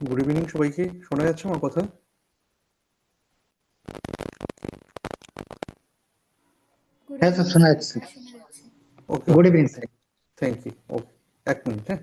Good evening সবাইকে, শোনা যাচ্ছে আমার কথা? গুড হ্যাঁ স্যার, ইভিনিং শোনা স্যার, যাচ্ছে। শোনা যাচ্ছে। Okay, good evening sir. Thank you. Okay, এক মিনিট। হ্যাঁ,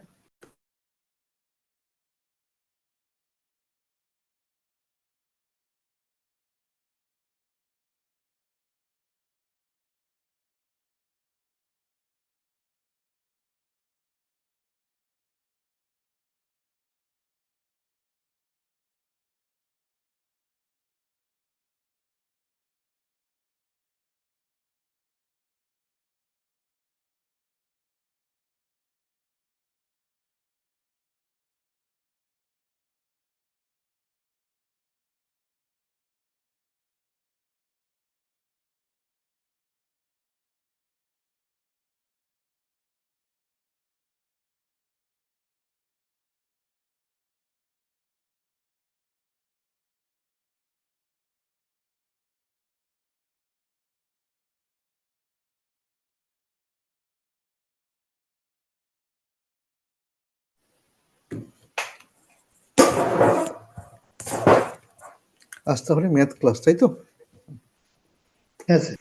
আজ তাহলে ম্যাথ ক্লাস, তাই তো? হ্যাঁ স্যার।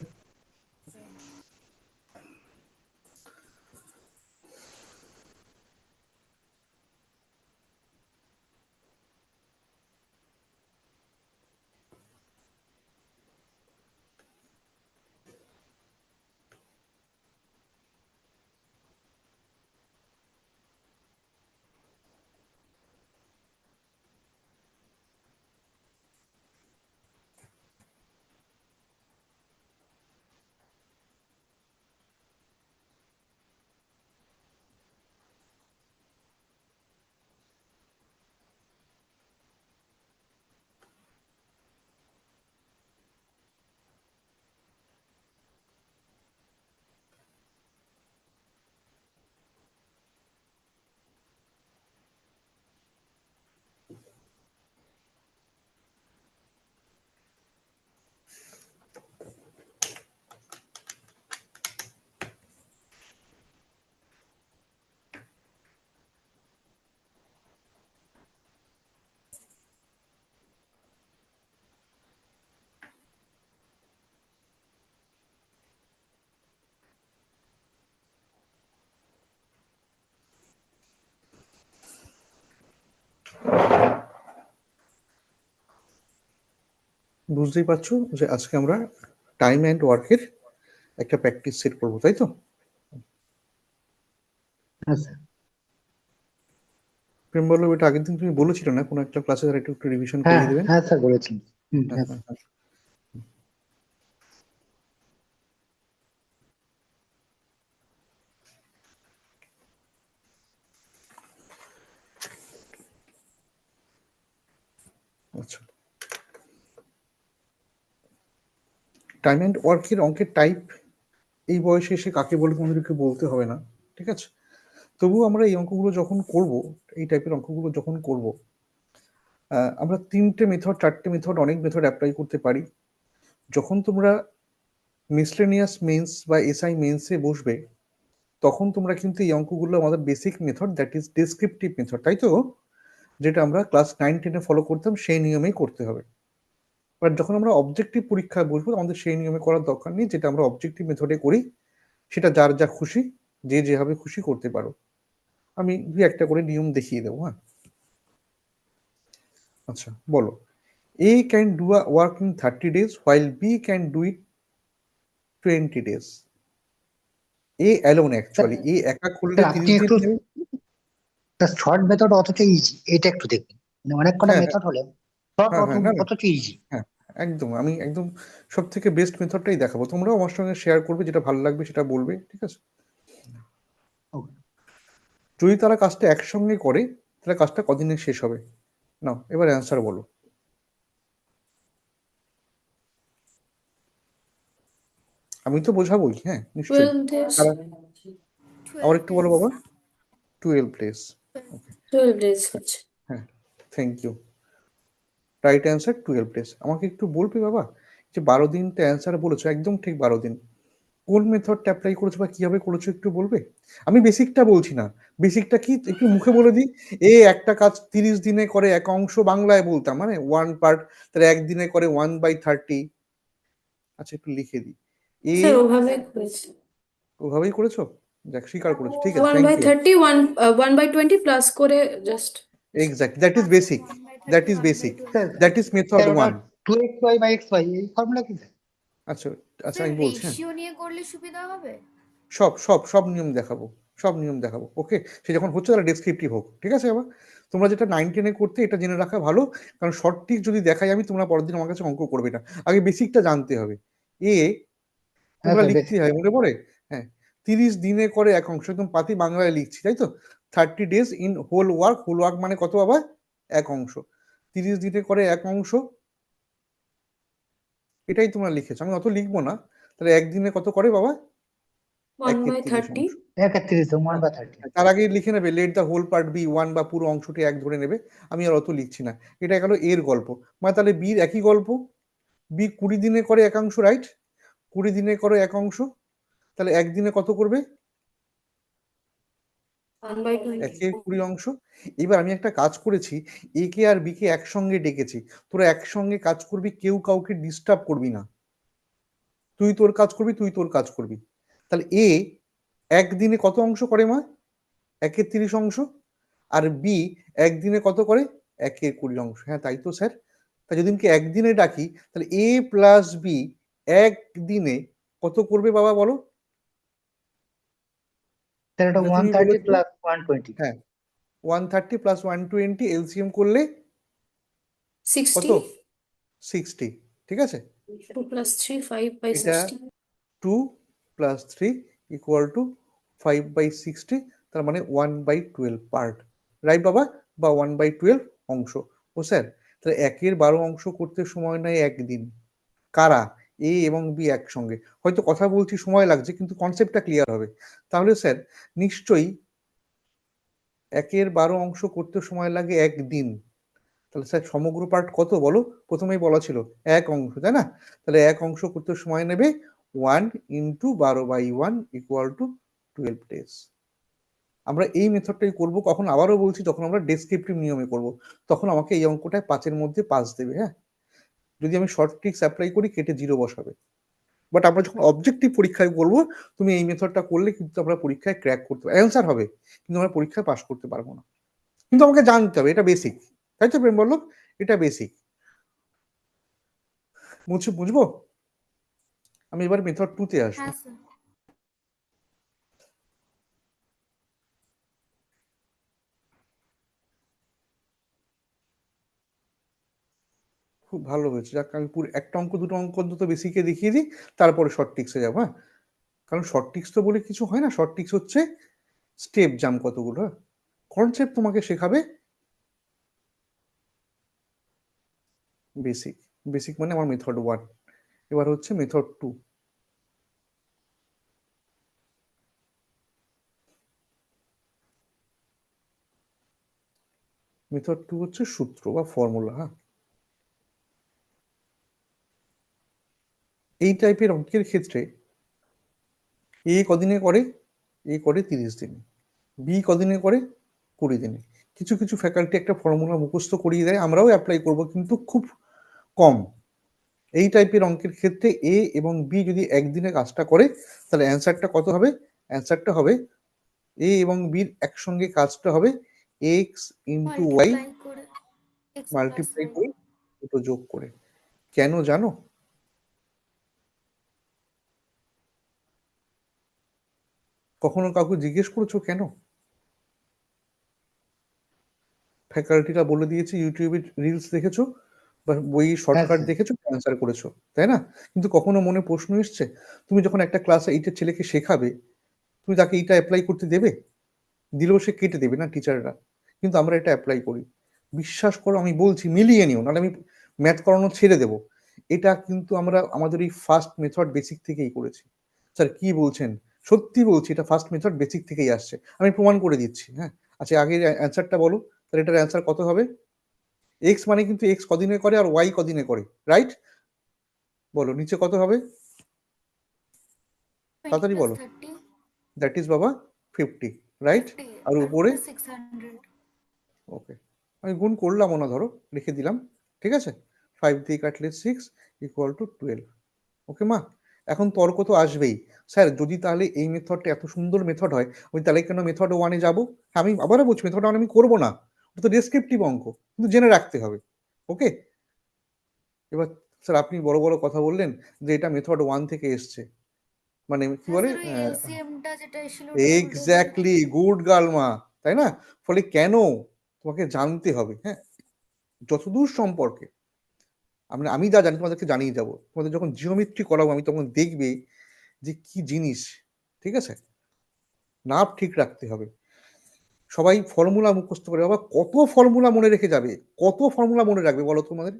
বুঝতেই পারছো যে আজকে আমরা টাইম অ্যান্ড ওয়ার্কের একটা প্র্যাকটিস সেট করবো, তাই তো? হ্যাঁ স্যার। প্রেম বল্লভ, এটা আগের দিন তুমি বলেছিলে না কোনো একটা ক্লাসে একটু একটু রিভিশন হ্যাঁ করিয়ে দেবেন? হ্যাঁ স্যার, বলেছেন। হ্যাঁ, হ্যাঁ হ্যাঁ, স্যার। হ্যাঁ। আচ্ছা, টাইম অ্যান্ড ওয়ার্কের অঙ্কের টাইপ এই বয়সে এসে কাকে বলে তোমাদেরকে বলতে হবে না, ঠিক আছে? তবুও আমরা এই অঙ্কগুলো যখন করব, এই টাইপের অঙ্কগুলো যখন করব, আমরা 3টে মেথড 4টে মেথড অনেক মেথড অ্যাপ্লাই করতে পারি। যখন তোমরা মিসলেনিয়াস মেন্স বা এসআই মেন্সে বসবে তখন তোমরা কিন্তু এই অঙ্কগুলো আমাদের basic method, that is descriptive method, তাই তো, যেটা আমরা ক্লাস 9-10-এ ফলো করতাম সেই নিয়মেই করতে হবে। বাট যখন আমরা অবজেক্টিভ পরীক্ষায় বসবো আমাদের সেই নিয়মে করার দরকার নেই, যেটা আমরা অবজেক্টিভ মেথডে করি সেটা যার যা খুশি যে যেভাবে খুশি করতে পারো। আমি দুই একটা করে নিয়ম দেখিয়ে দেবো। হ্যাঁ, আচ্ছা বলো, A can do a work in 30 days while B can do it 20 days. A alone actually, A একা করলে স্যার 30 আপনি দিন একটু নেবে। শর্ট মেথড অথচ ইজি, এটা একটু দেখবেন। মানে অনেক কটা হ্যাঁ মেথড হলে শর্ট হ্যাঁ হ্যাঁ, না না, অথচ ইজি। হ্যাঁ একদম, আমি একদম সব থেকে বেস্ট মেথডটাই দেখাবো, তোমরাও আমার সঙ্গে শেয়ার করবে, যেটা ভালো লাগবে সেটা বলবে, ঠিক আছে। যদি তারা কাজটা একসঙ্গে করে তাহলে কাজটা কদিনে শেষ হবে? নাও এবার অ্যান্সার বলো। আমি তো বোঝাবোই, হ্যাঁ নিশ্চয়ই। 12 days. তারা আবার 12 একটু বলো days. বাবা। 12 days। ওকে, 12 days হচ্ছে। হ্যাঁ thank you. Right answer 12 days। আমাকে একটু বলবে বাবা, যে 12 দিনটা অ্যান্সার বলেছো একদম ঠিক 12 দিন, কোন মেথডটা অ্যাপ্লাই করেছো বা কিভাবে করেছো একটু বলবে? আমি বেসিকটা বলছি না, বেসিকটা কি একটু মুখে বলে দিই। একটা কাজ 30 দিনে করে এক অংশ, বাংলায় বলতাম মানে 1 পার্ট, তাহলে একদিনে করে 1/30। আচ্ছা একটু লিখে দিই, স্যার ওভাবে করেছি। ওভাবেই করেছো, যাক স্বীকার করেছো, ঠিক আছে, থ্যাংক ইউ। 1/30, 1/20 প্লাস করে just. Exact, that is basic, 1/30, that is 1/20। Basic, that is method sir ওটা 1। 2xy/xy এই ফর্মুলা কি স্যার? আচ্ছা আচ্ছা, স্যার আমি বলছি, হ্যাঁ রেশিও নিয়ে করলে সুবিধা হবে। সব সব সব নিয়ম দেখাবো, সব নিয়ম দেখাবো। ওকে, সে যখন হচ্ছে তাহলে ডেসক্রিপটিভ হোক, ঠিক আছে বাবা। তোমরা যেটা 9-10-এ করতে এটা জেনে রাখা ভালো, কারণ শর্ট ট্রিক যদি দেখাই আমি তোমরা পরের দিন আমার কাছে অঙ্ক করবে না, আগে বেসিকটা জানতে হবে। হ্যাঁ তোমরা স্যার, লিখতে বেসিক। হয় মনে পড়ে, হ্যাঁ 30 দিনে করে এক অংশ, একদম পাতি বাংলায় লিখছি তাই তো। 30 days in whole work, whole work মানে কত বাবা? এক অংশ। 30 দিনে করে এক অংশ, এটাই তোমরা লিখেছো, আমি অত লিখবো না। তাহলে একদিনে কত করে বাবা? 1/30 1/30। অংশ। 31 1/30। তার আগে লিখে নেবে let the whole part B 1, বা পুরো অংশটি 1 ধরে নেবে। আমি আর অত লিখছি না। এটা গেল এর গল্প, মানে তাহলে বির একই গল্প। বি 20 দিনে করে একাংশ, রাইট? 20 দিনে করে এক অংশ, তাহলে একদিনে কত করবে? 1/20। 1/20 অংশ। এবার আমি একটা কাজ করেছি, এ কে আর বি কে একসঙ্গে ডেকেছি, তোরা একসঙ্গে কাজ করবি, কেউ কাউকে ডিস্টার্ব করবি না, তুই তোর কাজ করবি, তুই তোর কাজ করবি। তাহলে একদিনে কত অংশ করে মা? 1/30 অংশ। আর বি একদিনে কত করে? 1/20 অংশ। হ্যাঁ তাই তো স্যার। তা যেদিনকে একদিনে ডাকি তাহলে এ প্লাস বি একদিনে কত করবে বাবা বলো? স্যার এটা এটা তুমি 130 বলেছো, প্লাস 120। হ্যাঁ 130 + 120 এলসিএম করলে 60। কত? 60, ঠিক আছে। 2 + 3 এটা 5/60। 2 + 3 = 5/60, তার মানে 1/12 পার্ট, রাইট বাবা, বা 1/12 অংশ। ও স্যার, তাহলে 1/12 অংশ করতে সময় নেয় একদিন। কারা? এ এবং বি একসঙ্গে। হয়তো কথা বলছি সময় লাগছে, কিন্তু কনসেপ্টটা ক্লিয়ার হবে। তাহলে স্যার নিশ্চয়ই 1/12 অংশ করতে সময় লাগে একদিন। তাহলে স্যার সমগ্র পার্ট কত বলো? প্রথমেই বলা ছিল এক অংশ, তাই না? তাহলে এক অংশ করতে সময় নেবে 1 × 12/1 = 12 days। আমরা এই মেথডটাই করব, কখন আবারও বলছি, যখন আমরা ডেসক্রিপটিভ নিয়মে করব, তখন আমাকে এই অঙ্কটায় 5-এর মধ্যে 5 দেবে। হ্যাঁ, যদি আমি শর্ট ট্রিক্স অ্যাপ্লাই করি কেটে 0 বসাবে। বাট আমরা যখন অবজেক্টিভ পরীক্ষায় করব, তুমি এই মেথডটা করলে কিন্তু আমরা পরীক্ষায় ক্র্যাক করতে পারবো, অ্যান্সার হবে, কিন্তু আমরা পরীক্ষায় পাস করতে পারবো না। কিন্তু আমাকে জানতে হবে, এটা বেসিক, তাই তো প্রেম বল্লভ? এটা বেসিক, বুঝবো। আমি এবার মেথড 2 তে আসবো। হ্যাঁ স্যার। খুব ভালো হয়েছে, যাক আমি পুরো একটা অঙ্ক দুটো অঙ্ক অন্তত বেসিকে দেখিয়ে দিই, তারপরে শর্ট ট্রিক্সে যাবো। হ্যাঁ, কারণ শর্ট ট্রিক্স তো বলে কিছু হয় না, শর্ট ট্রিক্স হচ্ছে স্টেপ জাম কতগুলো, হ্যাঁ কনসেপ্ট তোমাকে শেখাবে। বেসিক, বেসিক মানে আমার মেথড 1। এবার হচ্ছে মেথড 2। মেথড 2 হচ্ছে সূত্র বা ফর্মুলা। হ্যাঁ, এই টাইপের অঙ্কের ক্ষেত্রে এ কদিনে করে? এ করে 30 দিনে, বি কদিনে করে? 20 দিনে। কিছু কিছু ফ্যাকাল্টি একটা ফর্মুলা মুখস্থ করিয়ে দেয়, আমরাও অ্যাপ্লাই করব, কিন্তু খুব কম। এই টাইপের অঙ্কের ক্ষেত্রে এ এবং বি যদি একদিনে কাজটা করে, তাহলে অ্যান্সারটা কত হবে? অ্যান্সারটা হবে এ এবং বির একসঙ্গে কাজটা হবে এক্স ইন্টু ওয়াই মাল্টিপ্লাই করে x প্লাস মাল্টিপ্লাই ওয়াই। করে দুটো যোগ করে। কেন জানো? কখনো কাউকে জিজ্ঞেস করেছো কেন? ফ্যাকাল্টিরা বলে দিয়েছে, ইউটিউবে রিলস দেখেছো বা বই শর্টকাট স্যার। দেখেছো, অ্যান্সার করেছো, তাই না? কিন্তু কখনো মনে প্রশ্ন এসছে, তুমি যখন একটা ক্লাস 8-এর ছেলেকে শেখাবে, তুমি তাকে এটা অ্যাপ্লাই করতে দেবে? দিলেও সে কেটে দেবে না টিচাররা, কিন্তু আমরা এটা অ্যাপ্লাই করি। বিশ্বাস করো, আমি বলছি, মিলিয়ে নিও, নাহলে আমি ম্যাথ করানো ছেড়ে দেবো। এটা কিন্তু আমরা আমাদের এই ফার্স্ট মেথড বেসিক থেকেই করেছি। স্যার কি বলছেন? সত্যি বলছি, এটা ফার্স্ট মেথড বেসিক থেকেই আসছে, আমি প্রমাণ করে দিচ্ছি। হ্যাঁ, আচ্ছা, আগের অ্যান্সারটা বলো, তাহলে এটার অ্যান্সার কত হবে? এক্স মানে কিন্তু এক্স কদিনে করে আর ওয়াই কদিনে করে, রাইট? বলো নিচে কত হবে, 20 তাড়াতাড়ি প্লাস বলো। 30 দ্যাট ইজ বাবা 50, রাইট? 50 আর উপরে 600। ওকে, আমি গুণ করলামও না, ধরো লিখে দিলাম, ঠিক আছে? 5 দিয়ে কাটলে 6 ইকুয়াল টু 12। ওকে মা, এখন তর্ক তো আসবেই, স্যার যদি তাহলে এই মেথডটা এত সুন্দর মেথড হয়, আমি তাহলে কেন মেথড 1-এ যাবো? হ্যাঁ, আমি আবারও বলছি, মেথড 1 আমি করবো না, ওটা তো ডেসক্রিপটিভ অঙ্ক, কিন্তু জেনে রাখতে হবে। ওকে, এবার স্যার আপনি বড় বড় কথা বললেন যে এটা মেথড 1 থেকে এসছে, মানে কি হ্যাঁ বলে? স্যার, ওই এলসিএমটা যেটা এসেছিল ওটা উল্টে দিয়ে। এক্স্যাক্টলি, গুড গার্ল মা, তাই না? ফলে কেন তোমাকে জানতে হবে, হ্যাঁ, যতদূর সম্পর্কে আমি যা জানি তোমাদেরকে জানিয়ে যাবো। তোমাদের যখন জিওমেট্রি করাবো আমি, তখন দেখবে যে কি জিনিস, ঠিক আছে? নাপ ঠিক রাখতে হবে। সবাই ফর্মুলা মুখস্থ করে, বাবা কত ফর্মুলা মনে রেখে যাবে, কত ফর্মুলা মনে রাখবে বলো তোমাদের?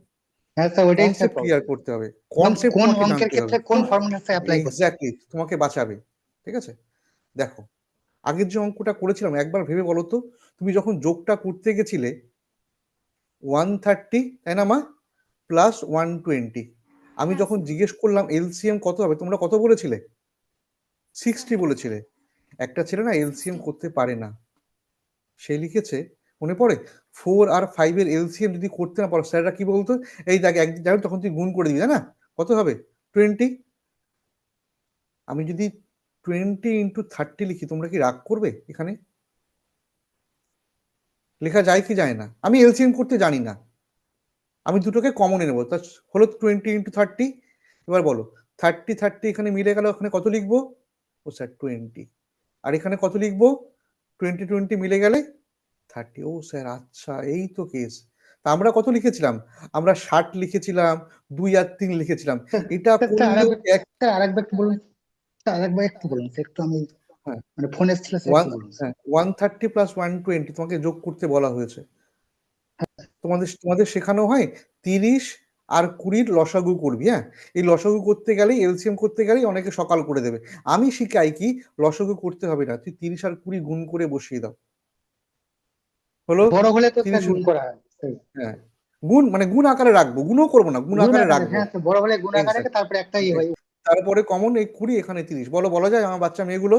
হ্যাঁ স্যার, ওইটাই স্যার কনসেপ্ট ক্লিয়ার প্রবলেম। করতে হবে, একদম কনসেপ্ট কোন তোমাকে অঙ্কের জানতে হবে। ক্ষেত্রে কোন ফর্মুলাটা অ্যাপ্লাই করতে হবে। এক্স্যাক্টলি, তোমাকে বাঁচাবে, ঠিক আছে? দেখো, আগের যে অঙ্কটা করেছিলাম একবার ভেবে বলো তো, তুমি যখন যোগটা করতে গেছিলে 130, তাই না মা, প্লাস 120, আমি হ্যাঁ যখন স্যার, জিজ্ঞেস করলাম এলসিএম কত হবে, তোমরা কত বলেছিলে? 60 বলেছিলে। একটা ছেলে না এলসিএম 60। করতে পারে না, সে লিখেছে, মনে পড়ে, 4 আর 5 এর এলসিএম যদি করতে না পারো, স্যাররা কি বলতো, এই দেখ একদিন যাবে তখন তুই গুণ করে দিবি, তাই না? কত হবে? 20। আমি যদি 20 × 30 লিখি, তোমরা কি রাগ করবে? এখানে লেখা যায় কি যায় না? আমি এলসিএম করতে জানি না, আমি দুটোকে কমনে নেবো, তা হলো 20 × 30। এবার বলো, 30 এখানে মিলে গেল, ওখানে কত লিখবো? ও স্যার 20। আর এখানে কত লিখবো? 20 মিলে গেলে 30। ও স্যার, আচ্ছা এই তো কেস। তা আমরা কত লিখেছিলাম? আমরা 60 লিখেছিলাম, 2 আর 3 লিখেছিলাম। এটা করলেও এক, স্যার আরেকবার একটু বলুন, স্যার আরেকবার একটু বলুন স্যার, একটু আমি হ্যাঁ, মানে ফোন এসেছিল স্যার, একটু বলুন স্যার। 130 প্লাস 120 তোমাকে যোগ করতে বলা হয়েছে। তোমাদের তোমাদের শেখানো হয় 30 আর 20 লসাগু করবি, হ্যাঁ? এই লসাগু করতে গেলেই, এলসিএম করতে গেলেই অনেকে সকাল করে দেবে। আমি শিখাই কি, লসাগু করতে হবে না, তুই 30 আর 20 গুণ করে বসিয়ে দাও, হলো বড় হলে তো স্যার 30। গুণ করা হয় স্যার। হ্যাঁ, গুণ মানে গুণ আকারে রাখবো, গুণও করবো না, গুণ গুণ আকারে আকারে, রাখবো। হ্যাঁ স্যার, বড় হলে গুণ আকারে রেখে Exact. তারপরে একটা ইয়ে হয়। তারপরে কমন এই 20, এখানে 30, বলো, বলা যায় আমার বাচ্চা মেয়েগুলো?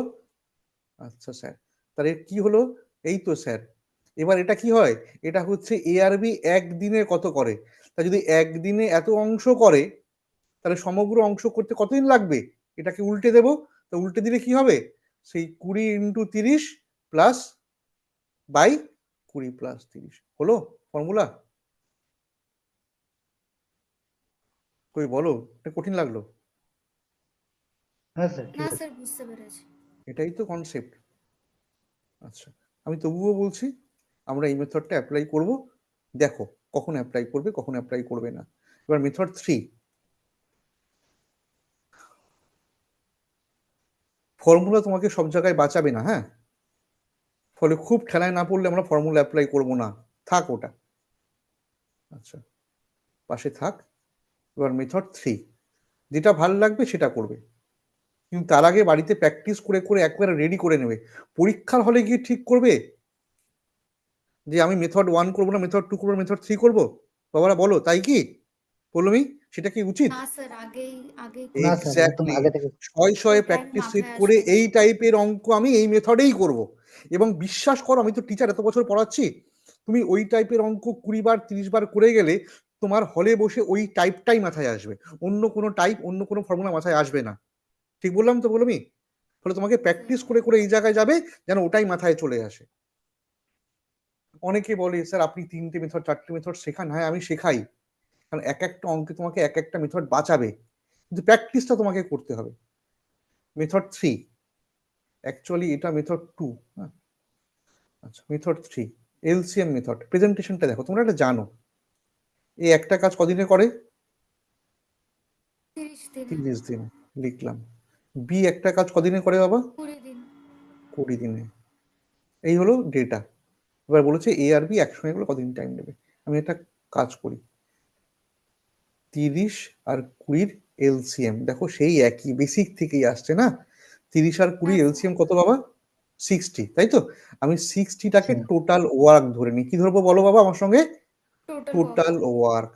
আচ্ছা স্যার, তাহলে কি হলো? এই তো স্যার, এবার এটা কি হয়? এটা হচ্ছে এ আর বি একদিনে কত করে। তা যদি একদিনে এত অংশ করে, তাহলে সমগ্র অংশ করতে কতদিন লাগবে? এটাকে উল্টে দেবো, তো উল্টে দিলে কি হবে? সেই 20 × 30 প্লাস বাই 20 প্লাস 30 হলো ফর্মুলা। কই বলো, এটা কঠিন লাগলো? হ্যাঁ স্যার, না ঠিক আছে। স্যার, বুঝতে পেরেছি। এটাই তো কনসেপ্ট। আচ্ছা, আমি তবুও বলছি আমরা এই মেথডটা অ্যাপ্লাই করব, দেখো কখন অ্যাপ্লাই করবে কখন অ্যাপ্লাই করবে না। এবার মেথড 3, ফর্মুলা তোমাকে সব জায়গায় বাঁচাবে না, হ্যাঁ, ফলে খুব ঠেলায় না পড়লে আমরা ফর্মুলা অ্যাপ্লাই করব না, থাক ওটা, আচ্ছা পাশে থাক। এবার মেথড 3, যেটা ভাল লাগবে সেটা করবে, কিন্তু তার আগে বাড়িতে প্র্যাকটিস করে করে একবারে রেডি করে নেবে। পরীক্ষার হলে গিয়ে ঠিক করবে যে আমি মেথড 1 করবো না, মেথড 2 করবো, মেথড 3 করবো। বাবারা বলো, তাই কি? পল্লবী, সেটা কি উচিত? না স্যার, আগেই আগেই না স্যার, একদম এক্স্যাক্টলি। আগে থেকে শয়ে শয়ে টাইম প্র্যাকটিস সেট মাথায় করে আসবে না। এই টাইপের অঙ্ক আমি এই মেথডেই করব। এবং বিশ্বাস করো, আমি তো টিচার এত বছর পড়াচ্ছি, তুমি ওই টাইপের অঙ্ক 20 বার 30 বার করে গেলে তোমার হলে বসে ওই টাইপটাই মাথায় আসবে, অন্য কোনো টাইপ, অন্য কোনো ফর্মুলা মাথায় আসবে না। ঠিক বললাম তো বলমি? ফলে তোমাকে প্র্যাকটিস করে করে এই জায়গায় যাবে যেন ওটাই মাথায় চলে আসে। অনেকে বলে স্যার আপনি 3টে মেথড 4টে মেথড শেখান। হ্যাঁ আমি শেখাই, কারণ এক একটা অঙ্কে তোমাকে এক একটা মেথড বাঁচাবে, কিন্তু প্র্যাকটিসটা তোমাকে করতে হবে। মেথড 3, অ্যাকচুয়ালি এটা মেথড 2। হ্যাঁ, আচ্ছা মেথড 3 এলসিএম মেথড। প্রেজেন্টেশনটা দেখো, তোমরা এটা জানো। এই একটা কাজ কদিনে করে? 30 দিনে, 30 দিন লিখলাম। বি একটা কাজ কদিনে করে বাবা? 20 দিন। 20 দিনে। এই হলো ডেটা। এবার বলেছে এ আর বি একসঙ্গে গেলে কদিন টাইম নেবে। আমি একটা কাজ করি, 30 আর 20 এলসিএম দেখো সেই একই, বেসিক থেকেই আসছে না। 30 আর 20 হ্যাঁ এলসিএম কত বাবা? 60, তাই তো? আমি 60টাকে হ্যাঁ। টোটাল ওয়ার্ক ধরে নিই। কি ধরবো বলো বাবা আমার সঙ্গে? Total total work.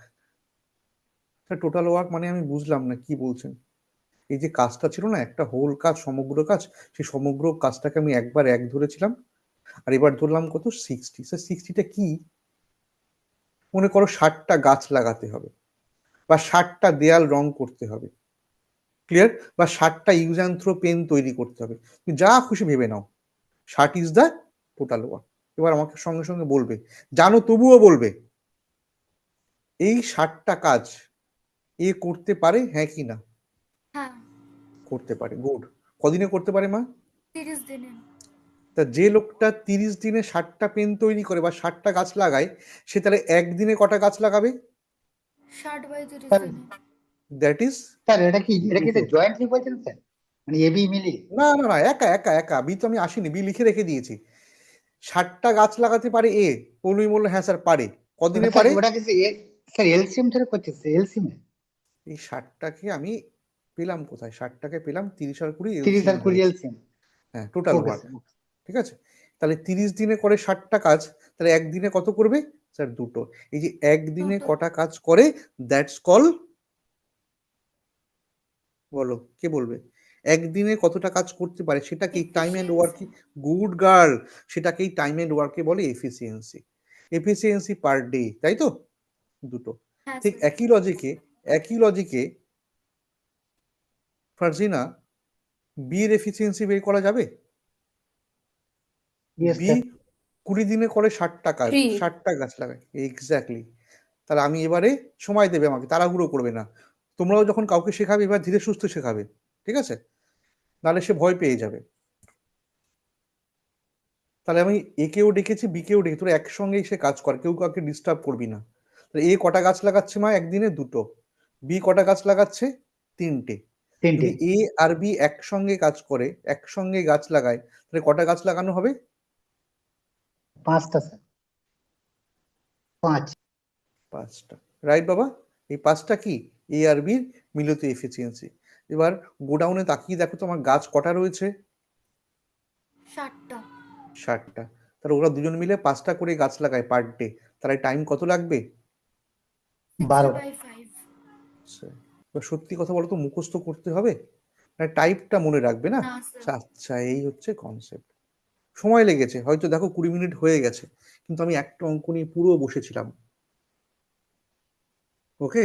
Total work মানে আমি বুঝলাম না কি বলছেন। এই যে কাজটা ছিল না, একটা হোল কাজ, সমগ্র কাজ, সেই সমগ্র কাজটাকে আমি একবার এক ধরেছিলাম, আর এবার ধরলাম কত? 60। স্যার 60টা কি? মনে করো 60টা গাছ লাগাতে হবে, বা 60টা দেয়াল রং করতে হবে, ক্লিয়ার? বা 60টা ইউজ অ্যান্ড থ্রো পেন তৈরি করতে হবে। তুমি যা খুশি ভেবে নাও, 60 ইজ দ্য টোটাল ওয়ার্ক। এবার আমাকে সঙ্গে সঙ্গে বলবে, জানো তবুও বলবে, এই 60টা কাজ এ করতে পারে, হ্যাঁ কি না? হ্যাঁ, করতে পারে। গুড। কদিনে করতে পারে মা? 30 দিনে। তা যে লোকটা 30 দিনে 60টা পেন তৈরি করে বা 60টা গাছ লাগায়, সে তাহলে একদিনে কটা গাছ লাগাবে? 60/30 স্যার দিনে। দ্যাট ইজ স্যার এটা কি দুটো। জয়েন্টলি বলছেন স্যার, মানে এবি মিলিয়ে? না না না, একা একা একা। বি তো আমি আসিনি, বি লিখে রেখে দিয়েছি। 60টা গাছ লাগাতে পারে এ। পৌলমি বললো হ্যাঁ স্যার পারে। কদিনে স্যার পারে? ওটা কি স্যার এলসিএম ধরে করছে, এলসিএম এই 60টাকে আমি পেলাম কোথায়? 60টাকে পেলাম 30 আর 20 30 এলসিএম আর 20 ধরেছি। এলসিএম। হ্যাঁ, টোটাল ওকে ওয়ার্ক। স্যার। ঠিক আছে? তাহলে 30 দিনে করে 60টা কাজ, তাহলে একদিনে কত করবে? স্যার দুটো। এই যে একদিনে দুটো। কটা কাজ করে, দ্যাটস কল, বলো কে বলবে? একদিনে কতটা কাজ করতে পারে সেটাকেই time and work. Efficiency। Good girl. সেটাকেই টাইম এন্ড ওয়ার্কে বলে এফিসিয়েন্সি। এফিসিয়েন্সি পার ডে, তাই তো? দুটো। হ্যাঁ ঠিক স্যার। একই লজিকে ফারজিনা, বি এর এফিসিয়েন্সি বের করা যাবে? Yes B sir. 20 দিনে করে 60টা কাজ, 3 60টা গাছ লাগায়। এক্স্যাক্টলি। তাহলে আমি এবারে, সময় দেবে আমাকে, তাড়াহুড়ো করবে না। তোমরাও যখন কাউকে শেখাবে এবার ধীরে সুস্থে শেখাবে, ঠিক আছে? নাহলে সে ভয় পেয়ে যাবে। তাহলে আমি একেও ডেকেছি, বিকেও ডেকে, তোরা একসঙ্গেই সে কাজ করে, কেউ কাউকে ডিস্টার্ব করবি না। তাহলে এ কটা গাছ লাগাচ্ছে মা একদিনে? দুটো। বি কটা গাছ লাগাচ্ছে? 3টে। 3টে। যদি এ আর বি একসঙ্গে কাজ করে, একসঙ্গে গাছ লাগায়, তাহলে কটা গাছ লাগানো হবে? 5টা স্যার। 5। 5টা। রাইট বাবা? এই 5টা কি? এ আর বির মিলিত এফিসিয়েন্সি। এবার গোডাউনে তাকিয়ে দেখো তোমার গাছ কটা রয়েছে? 60টা। 60টা। তাহলে ওরা দুজন মিলে 5টা করে গাছ লাগায় পার ডে, তাহলে টাইম কত লাগবে? 12টা। 60/5। আচ্ছা, এবার সত্যি কথা বলো তো, মুখস্থ করতে হবে না টাইপটা মনে রাখবে না? না স্যার। আচ্ছা এই হচ্ছে কনসেপ্ট। সময় লেগেছে হয়তো, দেখো 20 মিনিট হয়ে গেছে, কিন্তু আমি একটা অঙ্ক নিয়ে পুরো বসেছিলাম। ওকে,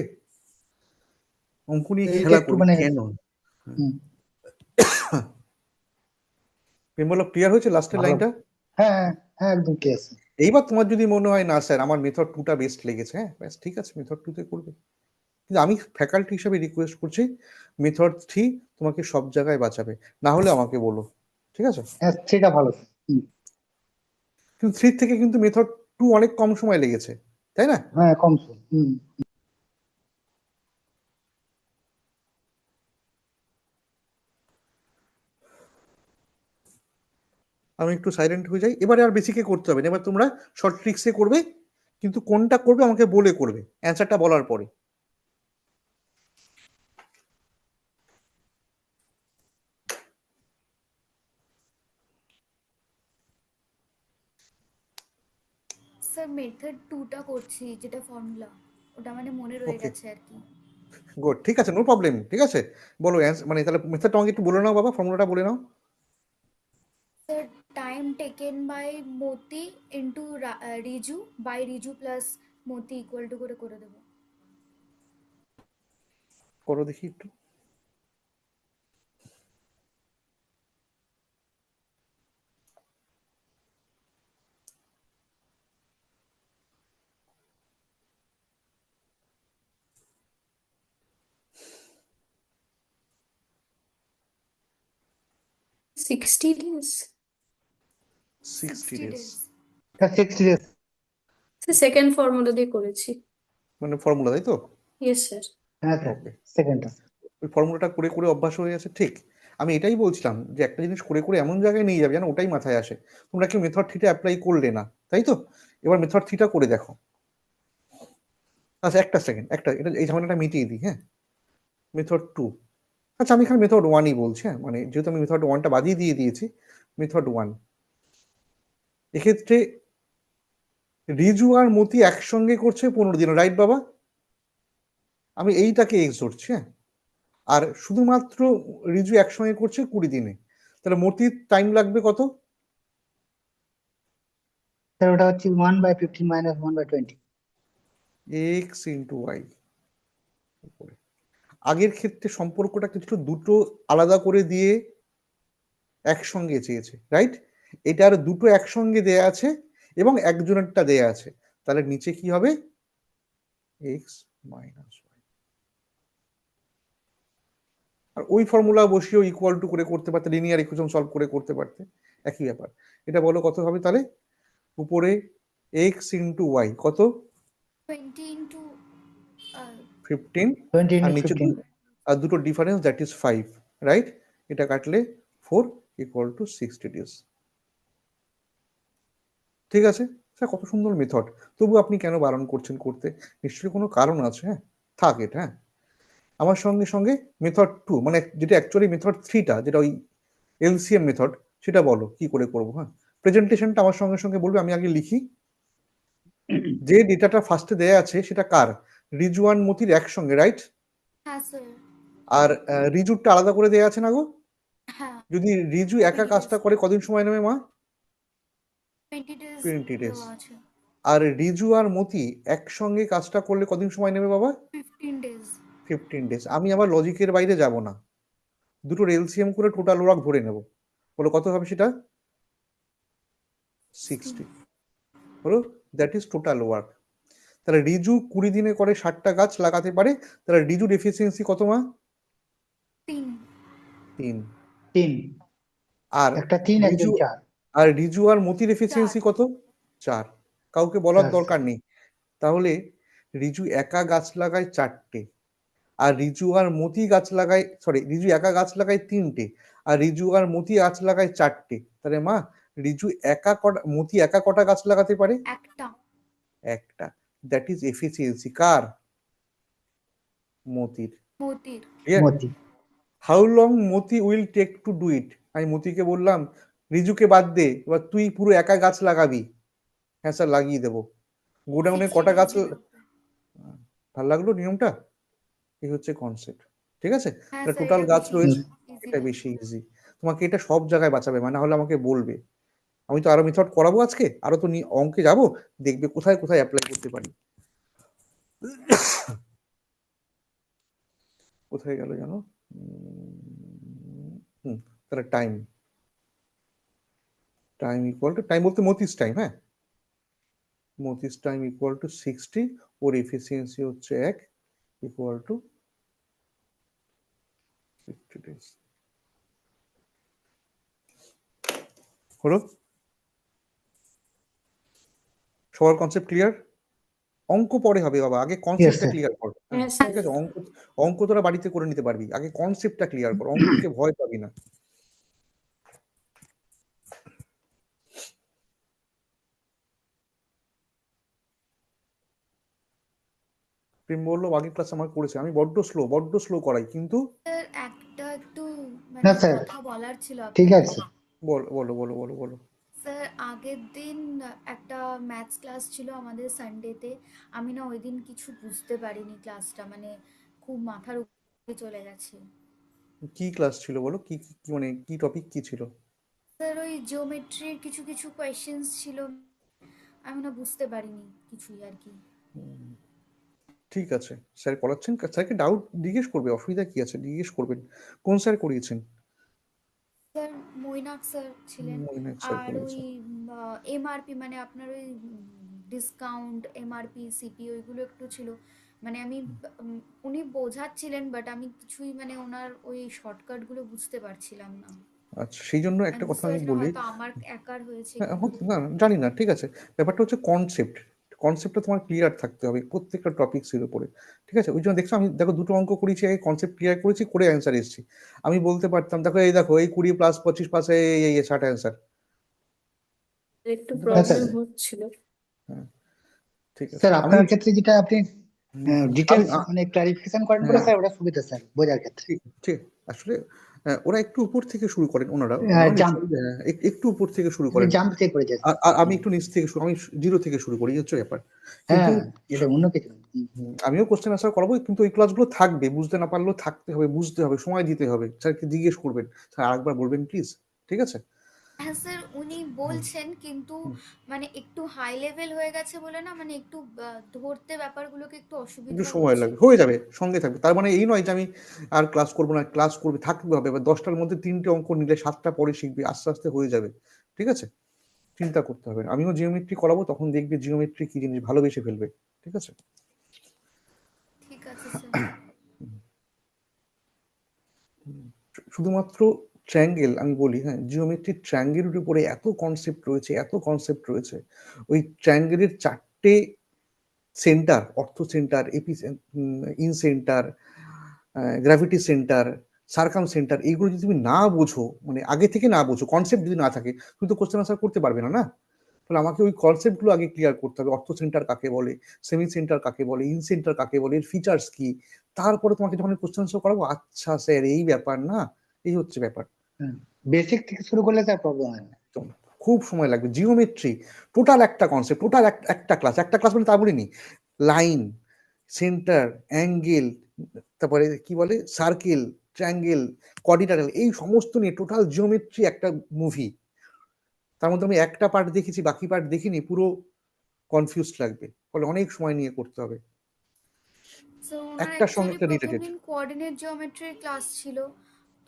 অঙ্ক নিয়ে এইটা খেলা একটু করবি মানে কেন? হুম, প্রেমবল্লভ ক্লিয়ার হয়েছে লাস্টের ভালো। লাইনটা? হ্যাঁ হ্যাঁ হ্যাঁ, একদম ক্লিয়ার স্যার। এইবার তোমার যদি মনে হয় না স্যার আমার মেথড 2টা বেস্ট লেগেছে, হ্যাঁ ব্যাস ঠিক আছে, মেথড 2তে করবে। কিন্তু আমি ফ্যাকাল্টি হিসাবে রিকোয়েস্ট করছি, মেথড 3 তোমাকে সব জায়গায় বাঁচাবে। না হলে আমাকে বলো, ঠিক আছে? হ্যাঁ সেটা ভালো স্যার। কিন্তু 3 থেকে কিন্তু মেথড 2 অনেক কম সময় লেগেছে, তাই না? হ্যাঁ কম স্যার। আমি একটু সাইলেন্ট হয়ে যাই। এবারে আর বেশিকে করতে হবে না, এবার তোমরা শর্ট ট্রিক্সে করবে, কিন্তু কোনটা করবে আমাকে বলে করবে অ্যান্সারটা বলার পরে। স্যার মেথড 2টা করছি, যেটা ফর্মুলা, ওটা মানে মনে রয়ে ওকে, গেছে আর কি। গুড, ঠিক আছে, নো প্রবলেম, ঠিক আছে। বলো মানে তাহলে মেথডটা আমাকে একটু বলে নাও বাবা, ফর্মুলাটা বলে নাও। Sir, time taken by Moti into Riju by Riju plus Moti equal to করে দেবো। করো দেখি একটু। Sixty days. 60 days sir 60 days। Second formula দিয়ে করেছি। মানে ফর্মুলা, তাই তো? Yes sir. হ্যাঁ স্যার, ওকে, সেকেন্ডটা। ওই ফর্মুলাটা করে করে অভ্যাস হয়ে গেছে, ঠিক। আমি এটাই বলছিলাম যে একটা জিনিস করে করে এমন জায়গায় নিয়ে যাবে যেন ওটাই মাথায় আসে। তোমরা কি মেথড থ্রিটা অ্যাপ্লাই করলে না, তাই তো? এবার মেথড থ্রিটা করে দেখো। আচ্ছা, একটা সেকেন্ড, এটা এই ঝামেলাটা মিটিয়ে দিই, হ্যাঁ। মেথড টু, আচ্ছা আমি এখানে মেথড ওয়ানই বলছি, হ্যাঁ, মানে যেহেতু আমি মেথড ওয়ানটা বাদিয়ে দিয়ে দিয়েছি, মেথড ওয়ান। এক্ষেত্রে রিজু আর মতি একসঙ্গে করছে 15 দিন, রাইট বাবা? আমি এইটাকে এক্স ধরছি, হ্যাঁ। আর শুধুমাত্র রিজু একসঙ্গে করছে 20 দিনে, তাহলে মতির টাইম লাগবে কত? স্যার ওটা হচ্ছে 1/15 minus 1/20। X into Y. আগের ক্ষেত্রে সম্পর্কটা কিছু দুটো আলাদা করে দিয়ে একসঙ্গে চেয়েছে, রাইট? এটার দুটো একসঙ্গে দেয়া আছে এবং একজনেরটা দেয়া আছে, তাহলে নিচে কি হবে? X minus Y. আর ওই ফর্মুলা বসিয়েও ইকুয়াল টু করে করতে পারতে, লিনিয়ার ইকুয়েশন সলভ করে করতে পারতে, একই ব্যাপার। এটা বলো কত হবে তাহলে? উপরে এক্স ইন্টু ওয়াই কত? 20 into 15, 20 আর into নিচে 15। আর দুটো ডিফারেন্স, দ্যাট ইজ 5, রাইট? এটা কাটলে 4 ইকুয়াল টু 60 days। ঠিক আছে স্যার, কত সুন্দর মেথড, তবু আপনি কেন বারণ করছেন করতে? নিশ্চয়ই কোনো কারণ আছে, হ্যাঁ, থাক এটা, হ্যাঁ। আমার সঙ্গে সঙ্গে মেথড টু, মানে যেটা অ্যাকচুয়ালি মেথড থ্রিটা, যেটা ওই এলসিএম মেথড, সেটা বলো কি করে করবো, হ্যাঁ। প্রেজেন্টেশনটা আমার সঙ্গে সঙ্গে বলবে, আমি আগে লিখি। যে ডেটাটা ফার্স্টে দেয়া আছে সেটা কার? রিজু আর মতির একসঙ্গে, রাইট? হ্যাঁ স্যার। আর রিজুরটা আলাদা করে দেয়া আছে না গো? হ্যাঁ, যদি রিজু একা 20 কাজটা days। করে কদিন সময় নেবে মা? 20 days 20 days। দেওয়া আছে। আর রিজু আর মতি একসঙ্গে কাজটা করলে কদিন সময় নেবে বাবা? 15 days। 15 days। আমি আবার লজিকের বাইরে যাব না, দুটোর এলসিএম করে টোটাল ওয়ার্ক ধরে নেব। বলো কত হবে সেটা? 60 হলো, দ্যাট ইজ টোটাল ওয়ার্ক। তাহলে রিজু 20 দিনে করে 60টা গাছ লাগাতে পারে, তাহলে রিজুর এফিসিয়েন্সি কত মা? 3। 3। 3, আর একটা 3 রিজু একজন 4। আর রিজু আর মতির এফিসিয়েন্সি কত? 4। কাউকে বলার 4 দরকার নেই। তাহলে রিজু একা গাছ লাগায় 4টে, আর রিজু আর মতি গাছ লাগায়, সরি, রিজু একা গাছ লাগায় 3টে, আর রিজু আর মতি গাছ লাগায় 4টে। তাহলে মা, রিজু একা কটা, মতি একা কটা গাছ লাগাতে পারে? একটা। একটা। দ্যাট ইজ এফিসিয়েন্সি কার? মতির। মতির। Moti. How long Moti will take to do it? আমি মতিকে বললাম রিজুকে বাদ দে, এবার তুই পুরো একা গাছ লাগাবি। হ্যাঁ স্যার, লাগিয়ে দেবো। গোডাউনে 60 কটা গাছ? days লাগবে। ভাল লাগলো নিয়মটা? এই হচ্ছে কনসেপ্ট, ঠিক আছে। হ্যাঁ তাহলে স্যার, টোটাল এটা গাছ বেশি রয়েছে, easy এটা লাগছে। বেশি ইজি। তোমাকে এটা সব জায়গায় বাঁচাবে, মানে হলে আমাকে বলবে। আমি তো আরো মেথড করাবো আজকে, আরো তো অঙ্কে যাবো, দেখবে কোথায় কোথায় অ্যাপ্লাই করতে পারি। কোথায় গেল জানো? তাহলে time, time equal to, time বলতে মতিস টাইম, হ্যাঁ, মতিস টাইম ইকুয়াল টু 60, ওর এফিসিয়েন্সি হচ্ছে 1, ইকুয়াল টু 60 days। হলো? সবার কনসেপ্ট ক্লিয়ার? অঙ্ক পরে হবে বাবা, আগে কনসেপ্টটা স্যার। ক্লিয়ার কর, হ্যাঁ, হ্যাঁ ঠিক স্যার। আছে। অঙ্ক অঙ্ক তোরা বাড়িতে করে নিতে পারবি, আগে কনসেপ্টটা ক্লিয়ার কর, অঙ্ক থেকে ভয় পাবি না। প্রেম বললো আগের ক্লাস আমার করেছে, আমি বড্ড স্লো করাই, কিন্তু স্যার একটা একটু মানে না স্যার, কথা বলার ছিল ঠিক আপনাকে। আছে। বলো বলো বলো বলো বলো। স্যার, আগের দিন একটা ম্যাথস ক্লাস ছিল আমাদের সানডেতে। আমি না ওই দিন কিছু বুঝতে পারিনি ক্লাসটা, মানে খুব মাথার উপরে চলে গেছে। কি ক্লাস ছিল বলো, কি মানে কি টপিক কি ছিল? স্যার ওই জিওমেট্রির কিছু কিছু কোয়েশ্চেন্স ছিল, আমি না বুঝতে পারিনি কিছুই আর কি। ঠিক আছে, স্যার পড়াচ্ছেন, স্যারকে ডাউট জিজ্ঞেস করবে, অসুবিধা কি আছে, জিজ্ঞেস করবেন। কোন স্যার করিয়েছেন? স্যার মৈনাক স্যার ছিলেন। মৈনাক স্যার আর ওই করিয়েছেন। এমআরপি মানে আপনার ওই ডিসকাউন্ট এমআরপি সিপি ওইগুলো একটু ছিল, মানে আমি উনি বোঝাচ্ছিলেন বাট আমি কিছুই মানে ওনার ওই শর্টকাটগুলো বুঝতে পারছিলাম না। আচ্ছা, সেই জন্য আমি একটা কথা বুঝতে আমি পারছিলাম বলি। হয়তো আমার একার হয়েছে হ্যাঁ, কিনা। না না, জানি না, ঠিক আছে। ব্যাপারটা হচ্ছে কনসেপ্ট, কনসেপ্টটা তোমার ক্লিয়ার থাকতে হবে প্রত্যেকটা টপিক্সের উপরে, ঠিক আছে? ওই জন্য দেখছো আমি দেখো দুটো অঙ্ক করেছি, এই কনসেপ্ট ক্লিয়ার করেছি, করে অ্যান্সার এসেছি। আমি বলতে পারতাম দেখো এই দেখো এই 20 প্লাস 25 প্লাস এই 60 অ্যান্সার। একটু হ্যাঁ স্যার। প্রবলেম হচ্ছিল। হ্যাঁ, ঠিক আছে। স্যার আমি আপনার ক্ষেত্রে যেটা আপনি আমি ডিটেলস মানে ক্লারিফিকেশন করেন বলে হ্যাঁ, স্যার ওটা সুবিধা স্যার বোঝার ক্ষেত্রে। ঠিক ঠিক। আসলে ওরা একটু উপর থেকে শুরু করেন, ওনারা জাম্প একটু উপর থেকে শুরু করেন। জাম্প থেকে করে যায় আর স্যার। আর আমি একটু নিচ থেকে শুরু, আমি জিরো থেকে শুরু করি, এই হচ্ছে ব্যাপার। কিন্তু হ্যাঁ এটা অন্য কিছু না। আমিও কোশ্চেন আনসার করাবো, কিন্তু ওই ক্লাসগুলো থাকবে, বুঝতে না পারলেও থাকতে হবে, বুঝতে হবে, সময় দিতে হবে, স্যারকে জিজ্ঞেস করবেন, স্যার আরেকবার বলবেন প্লিজ, ঠিক আছে? হ্যাঁ স্যার উনি হুম, বলছেন কিন্তু হুম। মানে একটু হাই লেভেল হয়ে গেছে বলে না, মানে একটু ধরতে ব্যাপারগুলোকে একটু একটু অসুবিধা সময় হচ্ছে। লাগবে, হয়ে যাবে, সঙ্গে থাকবে। তার মানে এই নয় যে আমি আর ক্লাস করবো না, ক্লাস করবে, থাকতে হবে। এবার 10টার মধ্যে 3টে অঙ্ক নিলে 7টা পরে শিখবে, আস্তে আস্তে হয়ে যাবে, ঠিক আছে? চিন্তা করতে হবে না। আমিও জিওমেট্রি করাবো, তখন দেখবে জিওমেট্রি কি জিনিস, ভালোবেসে ফেলবে, ঠিক আছে? ঠিক আছে স্যার। শুধুমাত্র ট্রায়াঙ্গেল আমি বলি, হ্যাঁ, জিওমেট্রিক ট্রায়াঙ্গেলের উপরে এত কনসেপ্ট রয়েছে, এত কনসেপ্ট রয়েছে। ওই ট্রায়াঙ্গেলের 4টে সেন্টার, অর্থ centre, in centre, gravity centre, circum centre, এইগুলো যদি তুমি না বোঝো, মানে আগে থেকে না বোঝো, কনসেপ্ট যদি না থাকে, তুমি তো কোশ্চেন আনসার করতে পারবে না, না? তাহলে আমাকে ওই কনসেপ্টগুলো আগে ক্লিয়ার করতে হবে। অর্থ সেন্টার কাকে বলে, সেমি সেন্টার কাকে বলে, ইন সেন্টার কাকে বলে, এর ফিচার্স কি। তারপরে তোমাকে যখন কোশ্চেন আনসার করাবো, আচ্ছা স্যার এই ব্যাপার না, এই হচ্ছে ব্যাপার। বেসিক থেকে শুরু করলে স্যার প্রবলেম হয় না। তো খুব সময় লাগবে। জিওমেট্রি টোটাল একটা কনসেপ্ট, টোটাল একটা ক্লাস, একটা ক্লাস মানে তা বলিনি, লাইন, সেন্টার, অ্যাঙ্গেল, তারপরে কি বলে সার্কেল, ট্রায়াঙ্গেল, কোয়াড্রিল্যাটারাল, এই সমস্ত নিয়ে টোটাল জিওমেট্রি একটা মুভি। তার মধ্যে আমি একটা পার্ট দেখেছি, বাকি পার্ট দেখিনি, পুরো কনফিউজ লাগবে, ফলে অনেক সময় নিয়ে করতে হবে। সো ওনার একটার সঙ্গে অ্যাকচুয়ালি একটা প্রথম রিলেটেড। দিন কোঅর্ডিনেট জিওমেট্রির ক্লাস ছিল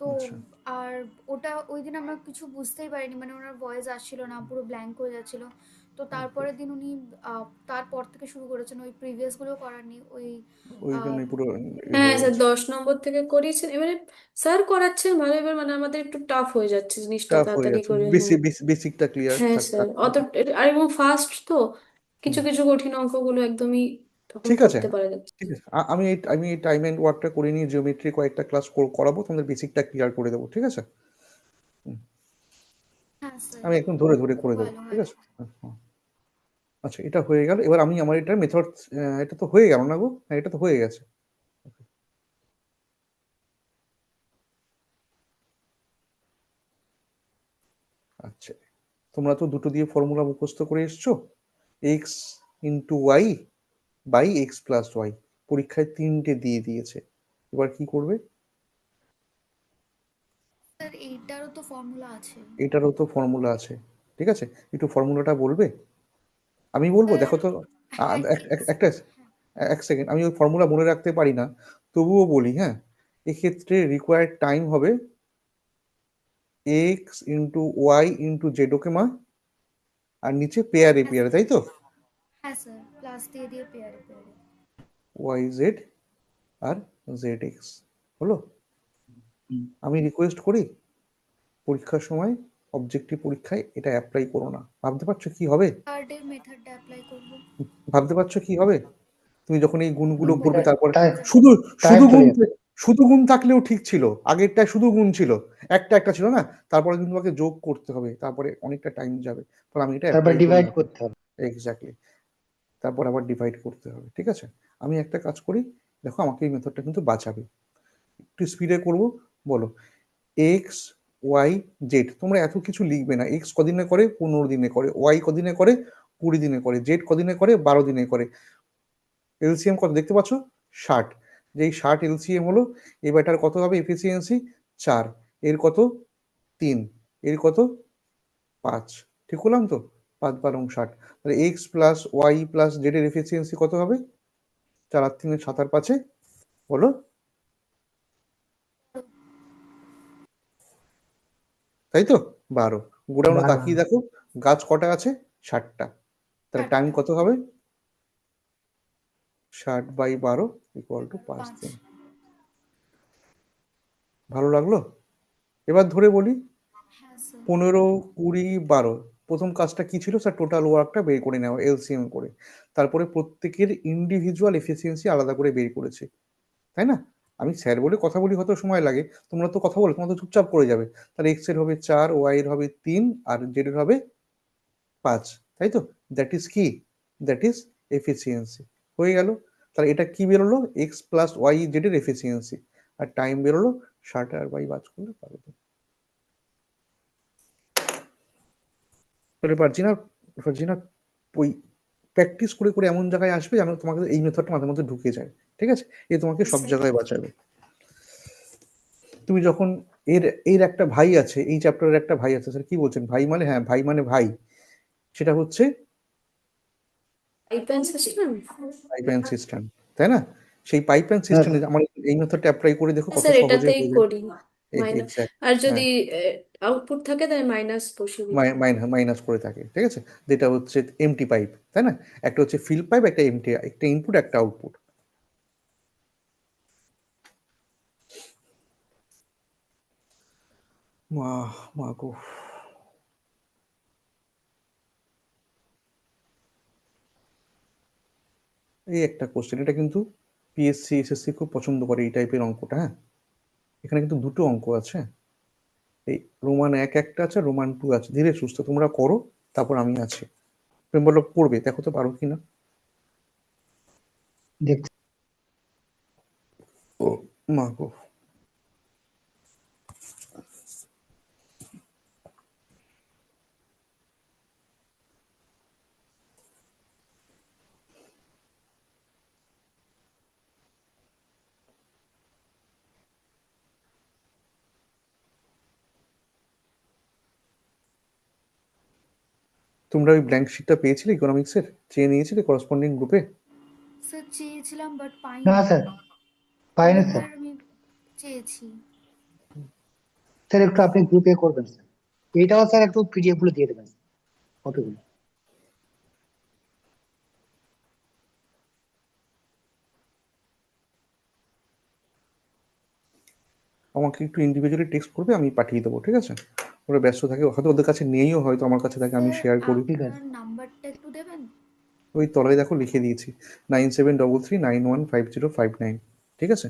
তো, আচ্ছা, আর ওটা ওই দিন আমরা কিছু বুঝতেই পারিনি, মানে ওনার ভয়েস আসছিল না, পুরো ব্ল্যাঙ্ক হয়ে যাচ্ছিল। তো তারপরের দিন উনি তারপর থেকে শুরু করেছেন, ওই প্রিভিয়াস গুলো করাননি, ওই ওই আহ, জন্যই পুরো হ্যাঁ হয়ে স্যার গেছে। 10 নম্বর থেকে করিয়েছেন, এবারে স্যার করাচ্ছেন ভালো, এবার মানে আমাদের একটু টাফ হয়ে যাচ্ছে জিনিসটা টাফ হয়ে তাড়াতাড়ি যাচ্ছে, করে। বেশি হ্যাঁ বেসিকটা ক্লিয়ার হ্যাঁ থাক স্যার, থাক অত থাক। আর এবং ফাস্ট তো, কিছু হুম, কিছু কঠিন অঙ্কগুলো একদমই তখন ঠিক আছে, করতে পারা যাচ্ছে ঠিক না। আছে। আমি এই টাইম এন্ড ওয়ার্কটা করে নিয়ে জিওমেট্রি কয়েকটা ক্লাস করাবো, তোমাদের বেসিকটা ক্লিয়ার করে দেবো, ঠিক আছে? হুম, হ্যাঁ স্যার আমি একদম ধরে ধরে খুব করে দেবো, ভালো ঠিক হয়। আছে? হুম। আচ্ছা, এটা হয়ে গেল। এবার আমি আমার এটা মেথড, এটা তো হয়ে গেল না গো? হ্যাঁ, এটা তো হয়ে গেছে। আচ্ছা, তোমরা তো দুটো দিয়ে ফর্মুলা মুখস্থ করে এসছো, X into Y by X plus Y. পরীক্ষায় 3টে দিয়ে দিয়েছে, এবার কি করবে? স্যার এইটারও তো ফর্মুলা আছে। এটারও তো ফর্মুলা আছে, ঠিক আছে? একটু ফর্মুলাটা বলবে? আমি বলবো, স্যার দেখো তো। হ্যাঁ একটা হ্যাঁ এক সেকেন্ড, আমি ওই ফর্মুলা মনে রাখতে পারি না, তবুও বলি, হ্যাঁ। এক্ষেত্রে রিকোয়ার্ড টাইম হবে X into Y into Z, okay মা? আর নিচে পেয়ারে হ্যাঁ পেয়ারে, স্যার তাই তো? হ্যাঁ স্যার প্লাস দিয়ে দিয়ে পেয়ারে পেয়ারে। ওয়াই জেড আর জেড এক্স, হলো? হুম। আমি রিকোয়েস্ট করি, পরীক্ষার সময়, অবজেক্টিভ পরীক্ষায় এটা অ্যাপ্লাই করো না। ভাবতে পারছো কি হবে? থার্ডের মেথডটা অ্যাপ্লাই করবো। ভাবতে পারছো কি হবে? তুমি যখন এই গুণগুলো করবে, তাই তারপরে তাই শুধু তাই শুধু চলে গুণ, যাবে। শুধু গুণ থাকলেও ঠিক ছিল, আগেরটায় শুধু গুণ ছিল, একটা একটা ছিল না, তারপরে কিন্তু তোমাকে যোগ করতে হবে, তারপরে অনেকটা টাইম যাবে, ফলে আমি এটা তারপর অ্যাপ্লাই করি ডিভাইড না। করতে হবে। এক্স্যাক্টলি, তারপর আবার ডিভাইড করতে হবে, ঠিক আছে? আমি একটা কাজ করি, দেখো আমাকে এই মেথডটা কিন্তু বাঁচাবে। একটু স্পিডে করব, বলো। এক্স ওয়াই জেড, তোমরা এত কিছু লিখবে না। এক্স কদিনে করে? 15 দিনে করে। ওয়াই কদিনে করে? 20 দিনে করে। জেড কদিনে করে? 12 দিনে করে। এলসিএম কত দেখতে পাচ্ছ? 60। যেই 60 এলসিএম হলো, এবারটার কত হবে এফিসিয়েন্সি? 4, এর কত? 3, এর কত? 5। ঠিক করলাম তো? 5 12 60। তাহলে X plus Y plus Z এর এফিসিয়েন্সি কত হবে? 4 আর 3 7 আর 5 বলো, তাই তো? 12। গোডাউনে 12। তাকিয়ে দেখো গাছ কটা আছে? 60টা। তাহলে টাইম 60টা। কত হবে? 60/12 ইকুয়াল টু 5 5। দিন। ভালো লাগলো? এবার ধরে বলি হ্যাঁ স্যার। 15 20 12। প্রথম কাজটা কি ছিল স্যার? টোটাল ওয়ার্কটা বের করে নেওয়া এলসিএম করে, তারপরে প্রত্যেকের ইন্ডিভিজুয়াল এফিসিয়েন্সি আলাদা করে বের করেছে, তাই না? আমি স্যার বলে কথা বলি, হয়তো সময় লাগে, তোমরা তো কথা বলে তোমরা তো চুপচাপ করে যাবে। তাহলে এক্স এর হবে 4, ওয়াই এর হবে 3 আর জেড এর হবে 5, তাই তো? দ্যাট ইজ কি? That is efficiency. হয়ে গেল। তাহলে এটা কি বেরোলো? এক্স প্লাস ওয়াই জেড এর এফিসিয়েন্সি, আর টাইম বেরোলো 60 আর বাই বাজ করলে 12 দিন। তাহলে পারছি না ওই প্র্যাকটিস করে করে এমন জায়গায় আসবে যেন তোমাকে এই মেথডটা মাথার মধ্যে ঢুকে যায়, ঠিক আছে? এ তোমাকে সব জায়গায় বাঁচাবে। তুমি যখন এর এর একটা ভাই আছে, এই চ্যাপ্টারের একটা ভাই আছে, স্যার কি বলছেন? ভাই মানে, হ্যাঁ ভাই মানে ভাই, সেটা হচ্ছে pipe and system. Pipe and system, তাই না? সেই পাইপ অ্যান্ড হ্যাঁ সিস্টেমে আমার এই মেথডটা অ্যাপ্লাই করে দেখো কত স্যার সহজে এটাতেই হয়ে যায়। করি মাইনাস, এক্স্যাক্ট, আর হ্যাঁ, যদি আউটপুট থাকে তাহলে মাইনাস বসিয়ে দিতে হবে। মাইনাস করে থাকে, ঠিক আছে? যেটা হচ্ছে এমটি পাইপ, তাই না? একটা হচ্ছে ফিল পাইপ, একটা এমটি, একটা ইনপুট একটা আউটপুট। মা মা গো, এই একটা কোশ্চেন, এটা কিন্তু পিএসসি এসএসসি খুব পছন্দ করে এই টাইপের অঙ্কটা, হ্যাঁ। এখানে কিন্তু দুটো অঙ্ক আছে, এই রোমান 1 একটা আছে, রোমান 2 আছে। ধীরে সুস্থ তোমরা করো, তারপর আমি আছি। তুমি বলো পড়বে, দেখো তো পারো কিনা। দেখছি। ও মা গো, তোমরা ওই ব্ল্যাঙ্ক শিটটা পেয়েছিলে ইকোনমিক্সের? চেয়ে নিয়েছিলে করসপন্ডিং গ্রুপে? স্যার চেয়েছিলাম বাট না পাইনি। স্যার, পাইনি স্যার। অনেকবার আমি চেয়েছি। স্যার একটু আপনি গ্রুপে করবেন স্যার, এইটাও স্যার একটু পিডিএফ গুলো দিয়ে দেবেন কতগুলো। আমাকে একটু ইন্ডিভিজুয়ালি টেক্সট করবে, আমি পাঠিয়ে দেবো, ঠিক আছে? ওরা ব্যস্ত থাকে, হয়তো ওদের কাছে নেইও, হয়তো আমার কাছে থাকে, আমি স্যার শেয়ার করি। ঠিক আছে। আপনার নাম্বারটা একটু দেবেন? ওই তলায় দেখো লিখে দিয়েছি, 9733915059, ঠিক আছে?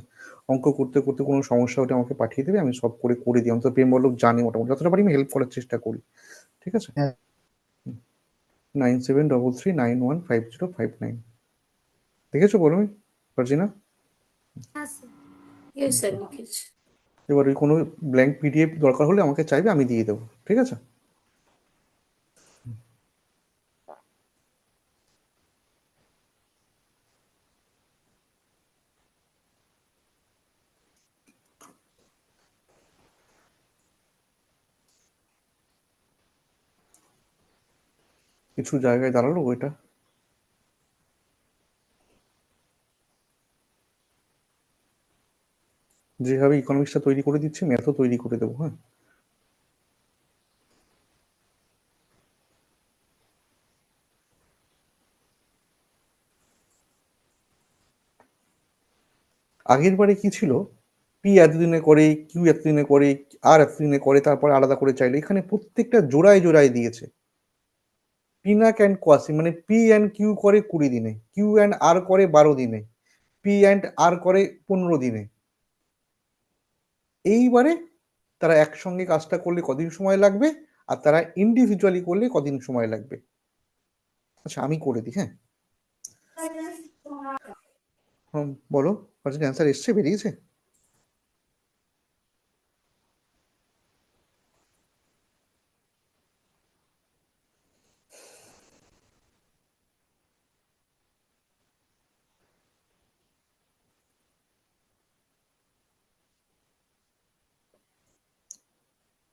অঙ্ক করতে করতে কোনো সমস্যা হলে আমাকে পাঠিয়ে দেবে, আমি সব করে করে দিই। অন্তত প্রেম বল্লভ জানে মোটামুটি, যতটা পারি আমি হেল্প করার চেষ্টা করি, ঠিক আছে? হ্যাঁ 9733915059, দেখেছো বলো পারছি না? হ্যাঁ স্যার। ইয়েস স্যার লিখেছি। এবার ওই কোনো ব্ল্যাঙ্ক পিডিএফ দরকার হলে আমাকে চাইবে, আমি দিয়ে দেবো, ঠিক আছে? কিছু জায়গায় দাঁড়ালো ওইটা, যেভাবে ইকোনমিক্সটা তৈরি করে দিচ্ছি ম্যাথও তৈরি করে দেবো, হ্যাঁ। আগের বারে কি ছিল? পি এতদিনে করে, কিউ এতদিনে করে, আর এতদিনে করে, তারপর আলাদা করে চাইলে। এখানে প্রত্যেকটা জোড়ায় জোড়ায় দিয়েছে। পিনাক অ্যান্ড কোয়াসি, মানে পি অ্যান্ড কিউ করে 20 দিনে, কিউ অ্যান্ড আর করে 12 দিনে, পি অ্যান্ড আর করে 15 দিনে। এইবারে তারা একসঙ্গে কাজটা করলে কদিন সময় লাগবে, আর তারা ইন্ডিভিজুয়ালি করলে কদিন সময় লাগবে। আচ্ছা আমি করে দিই, হ্যাঁ। বলো, অ্যান্সার এসছে, বেরিয়েছে?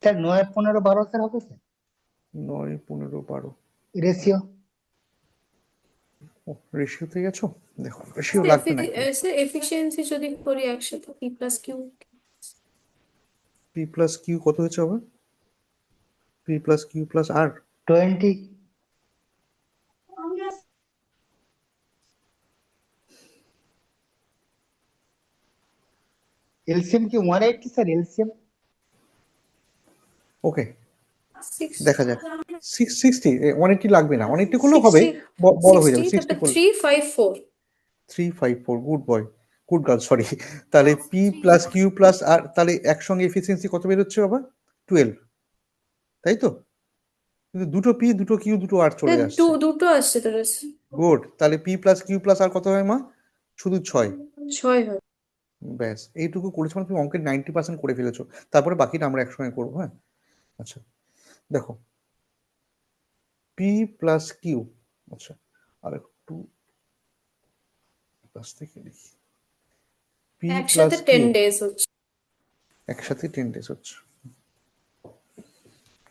স্যার 9, 15, 12 স্যার হবে স্যার 9, 15, 12 রেশিও। রেশিওতে গেছো? দেখো রেশিও লাগবে নাকি? স্যার এফিসিয়েন্সি যদি করি একসাথে P plus Q P plus Q কত হয়েছে আবার? P plus Q plus R 20 LCM কি 180 স্যার এলসিএম? ওকে, 6 দেখা যাক। 660 180 লাগবে না, 180 করলেও হবে, বড় হয়ে যাবে। 60 তারপর করলে 354 354, good boy, good girl, sorry. তাহলে পি প্লাস কিউ প্লাস আর, তাহলে একসঙ্গে এফিসিয়েন্সি কত বেরোচ্ছে বাবা? 12, তাই তো? কিন্তু দুটো পি দুটো কিউ দুটো আর চলে আসছে। দুটো আসছে তোর গুড, তাহলে পি প্লাস কিউ প্লাস আর কত হয় মা? শুধু 6। 6 হয়। ব্যাস, এইটুকু করেছো মানে তুমি অঙ্কের 90% করে ফেলেছো। তারপরে বাকিটা আমরা একসঙ্গে করবো, হ্যাঁ? আচ্ছা দেখো, পি প্লাস কিউ, আচ্ছা আর একটু প্লাস থেকে লিখি, পি প্লাস একসাথে কিউ 10 ডেজ হচ্ছে। একসাথে 10 ডেজ হচ্ছে,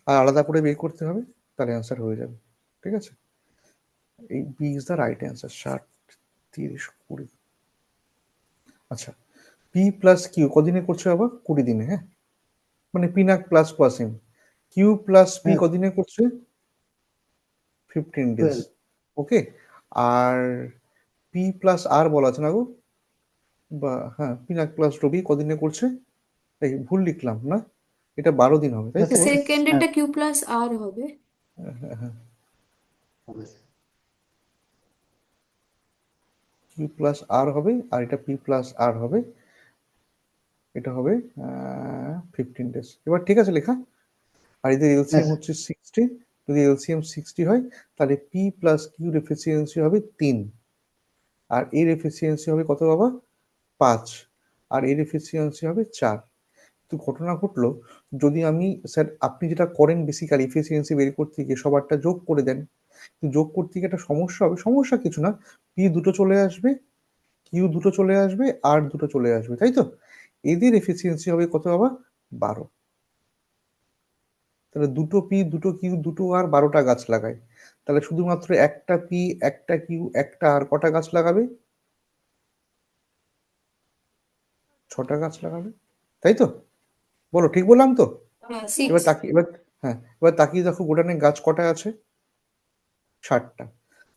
আর আলাদা করে বের করতে হবে, তাহলে অ্যান্সার হয়ে যাবে। ঠিক আছে, এই B is the right answer. 60, 30, 20। আচ্ছা, পি প্লাস কিউ কদিনে করছে বাবা? 20 দিনে, হ্যাঁ, মানে Pinak plus Qasim. Q plus P হ্যাঁ। কদিনে করছে? 15 ডেজ। 12 ওকে, আর পি প্লাস আর বলা আছে না গো, বা হ্যাঁ পিনাক প্লাস রবি কদিনে করছে? এই ভুল লিখলাম না, এটা 12 দিন হবে, তাই তো? হ্যাঁ, সেকেন্ডেরটা কিউ প্লাস আর হবে। হবে স্যার। কিউ প্লাস আর হবে, আর এটা পি প্লাস আর হবে, এটা হবে 15 ডেজ। এবার ঠিক আছে লেখা। আর এদের এলসিএম হ্যাঁ, হচ্ছে 60, যদি এলসিএম 60 হয় তাহলে পি প্লাস কিউর এফিসিয়েন্সি হবে 3, আর এর এফিসিয়েন্সি হবে কত বাবা? 5, আর এর এফিসিয়েন্সি হবে 4। তো ঘটনা ঘটলো, যদি আমি, স্যার আপনি যেটা করেন বেসিক্যালি এফিসিয়েন্সি বের করতে গিয়ে সবারটা যোগ করে দেন, কিন্তু যোগ করতে গিয়ে একটা সমস্যা হবে। সমস্যা কিছু না, পি দুটো চলে আসবে, কিউ দুটো চলে আসবে, আর দুটো চলে আসবে, তাই তো? এদের এফিসিয়েন্সি হবে কত বাবা? 12। তাহলে দুটো পি দুটো কিউ দুটো আর 12টা গাছ লাগায়, তাহলে শুধুমাত্র একটা পি একটা কিউ একটা আর কটা গাছ লাগাবে? 6টা গাছ লাগাবে, তাই তো? বলো ঠিক বললাম তো? হ্যাঁ এবার 6। তাকিয়ে, এবার তাকিয়ে দেখো গোডানে গাছ কটা আছে? 60টা।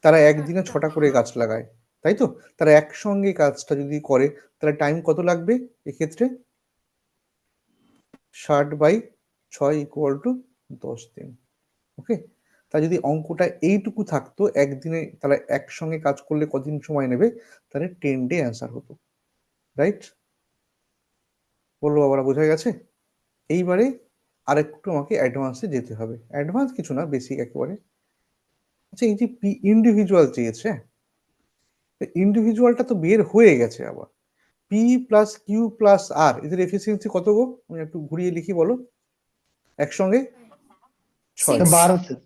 তারা একদিনে 6টা করে গাছ লাগায়, তাই তো? তারা একসঙ্গে কাজটা যদি করে তাহলে টাইম কত লাগবে এক্ষেত্রে? 60/6 = 10 দিন। ওকে, তা যদি অঙ্কটা এইটুকু থাকতো একদিনে, তাহলে একসঙ্গে কাজ করলে কদিন সময় নেবে? তাহলে 10 ডে অ্যান্সার হতো, রাইট? বললো বাবারা, বোঝা গেছে? এইবারে আরেকটু আমাকে অ্যাডভান্সে যেতে হবে। অ্যাডভান্স কিছু না, বেসিক একেবারে। আচ্ছা, এই যে পি ইন্ডিভিজুয়াল চেয়েছে, ইন্ডিভিজুয়ালটা তো বের হয়ে গেছে আবার। পি প্লাস কিউ প্লাস আর, এদের এফিসিয়েন্সি কত গো? আমি একটু ঘুরিয়ে লিখি, বলো একসঙ্গে। 6। 12 স্যার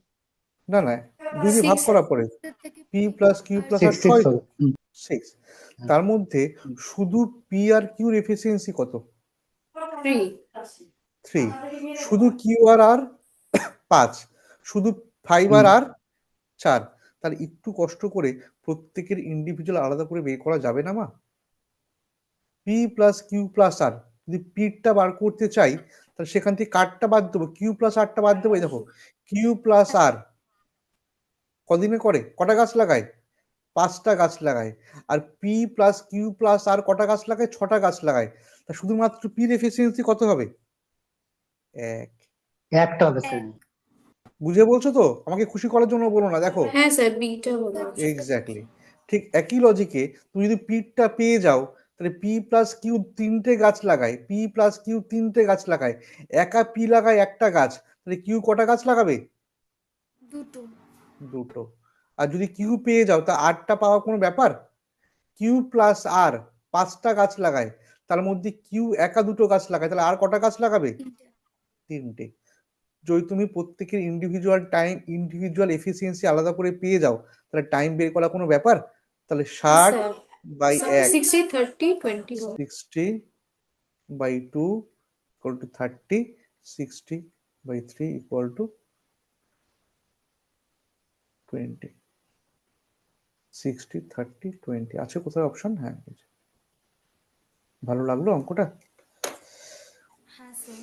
না না, দুই দিয়ে ভাগ 6 করার পরে থেকে পি প্লাস কিউ প্লাস আর 6 6 তো, হবে। 6। তার মধ্যে শুধু পি আর কিউর এফিসিয়েন্সি কত? 3। 3। শুধু কিউ আর আর 5, শুধু 5 আর আর 4। তাহলে একটু কষ্ট করে প্রত্যেকের ইন্ডিভিজুয়াল আলাদা করে বের করা যাবে না মা? পি প্লাস কিউ প্লাস আর, যদি পিটা বার করতে চাই তাহলে সেখান থেকে কারটা বাদ দেবো, কিউ প্লাস আরটা বাদ দেবো। এই দেখো, কিউ প্লাস আর কদিনে করে, কটা গাছ লাগায়? 5টা গাছ লাগায়। আর পি প্লাস কিউ প্লাস আর কটা গাছ লাগায়? 6টা গাছ লাগায়। তা শুধুমাত্র পির এফিসিয়েন্সি কত হবে? 1। একটা হবে স্যার। বুঝে বলছো তো? আমাকে খুশি করার জন্য বলো না, দেখো। হ্যাঁ স্যার বিটা বলা আছে। এক্স্যাক্টলি, ঠিক একই লজিকে তুমি যদি পিটা পেয়ে যাও, তাহলে পি প্লাস কিউ 3টে গাছ লাগায়, পি প্লাস কিউ 3টে গাছ লাগায়, একা পি লাগায় একটা গাছ, তাহলে কিউ কটা গাছ লাগাবে? দুটো। দুটো। আর যদি কিউ পেয়ে যাও তা 8টা পাওয়া কোনো ব্যাপার? কিউ প্লাস আর 5টা গাছ লাগায়, তার মধ্যে কিউ একা দুটো গাছ লাগায়, তাহলে আর কটা গাছ লাগাবে? 3টে। যদি তুমি প্রত্যেকের ইন্ডিভিজুয়াল এফিসিয়েন্সি আলাদা করে পেয়ে যাও, তাহলে টাইম বের করা কোনো ব্যাপার? তাহলে 60/1, 60 30 20 হবে। 60/2 = 30, 60 by 3 equal to 20, 60, 30, 20 আছে কোথায় অপশন? হ্যাঁ, ভালো লাগলো অঙ্কটা? হ্যাঁ স্যার।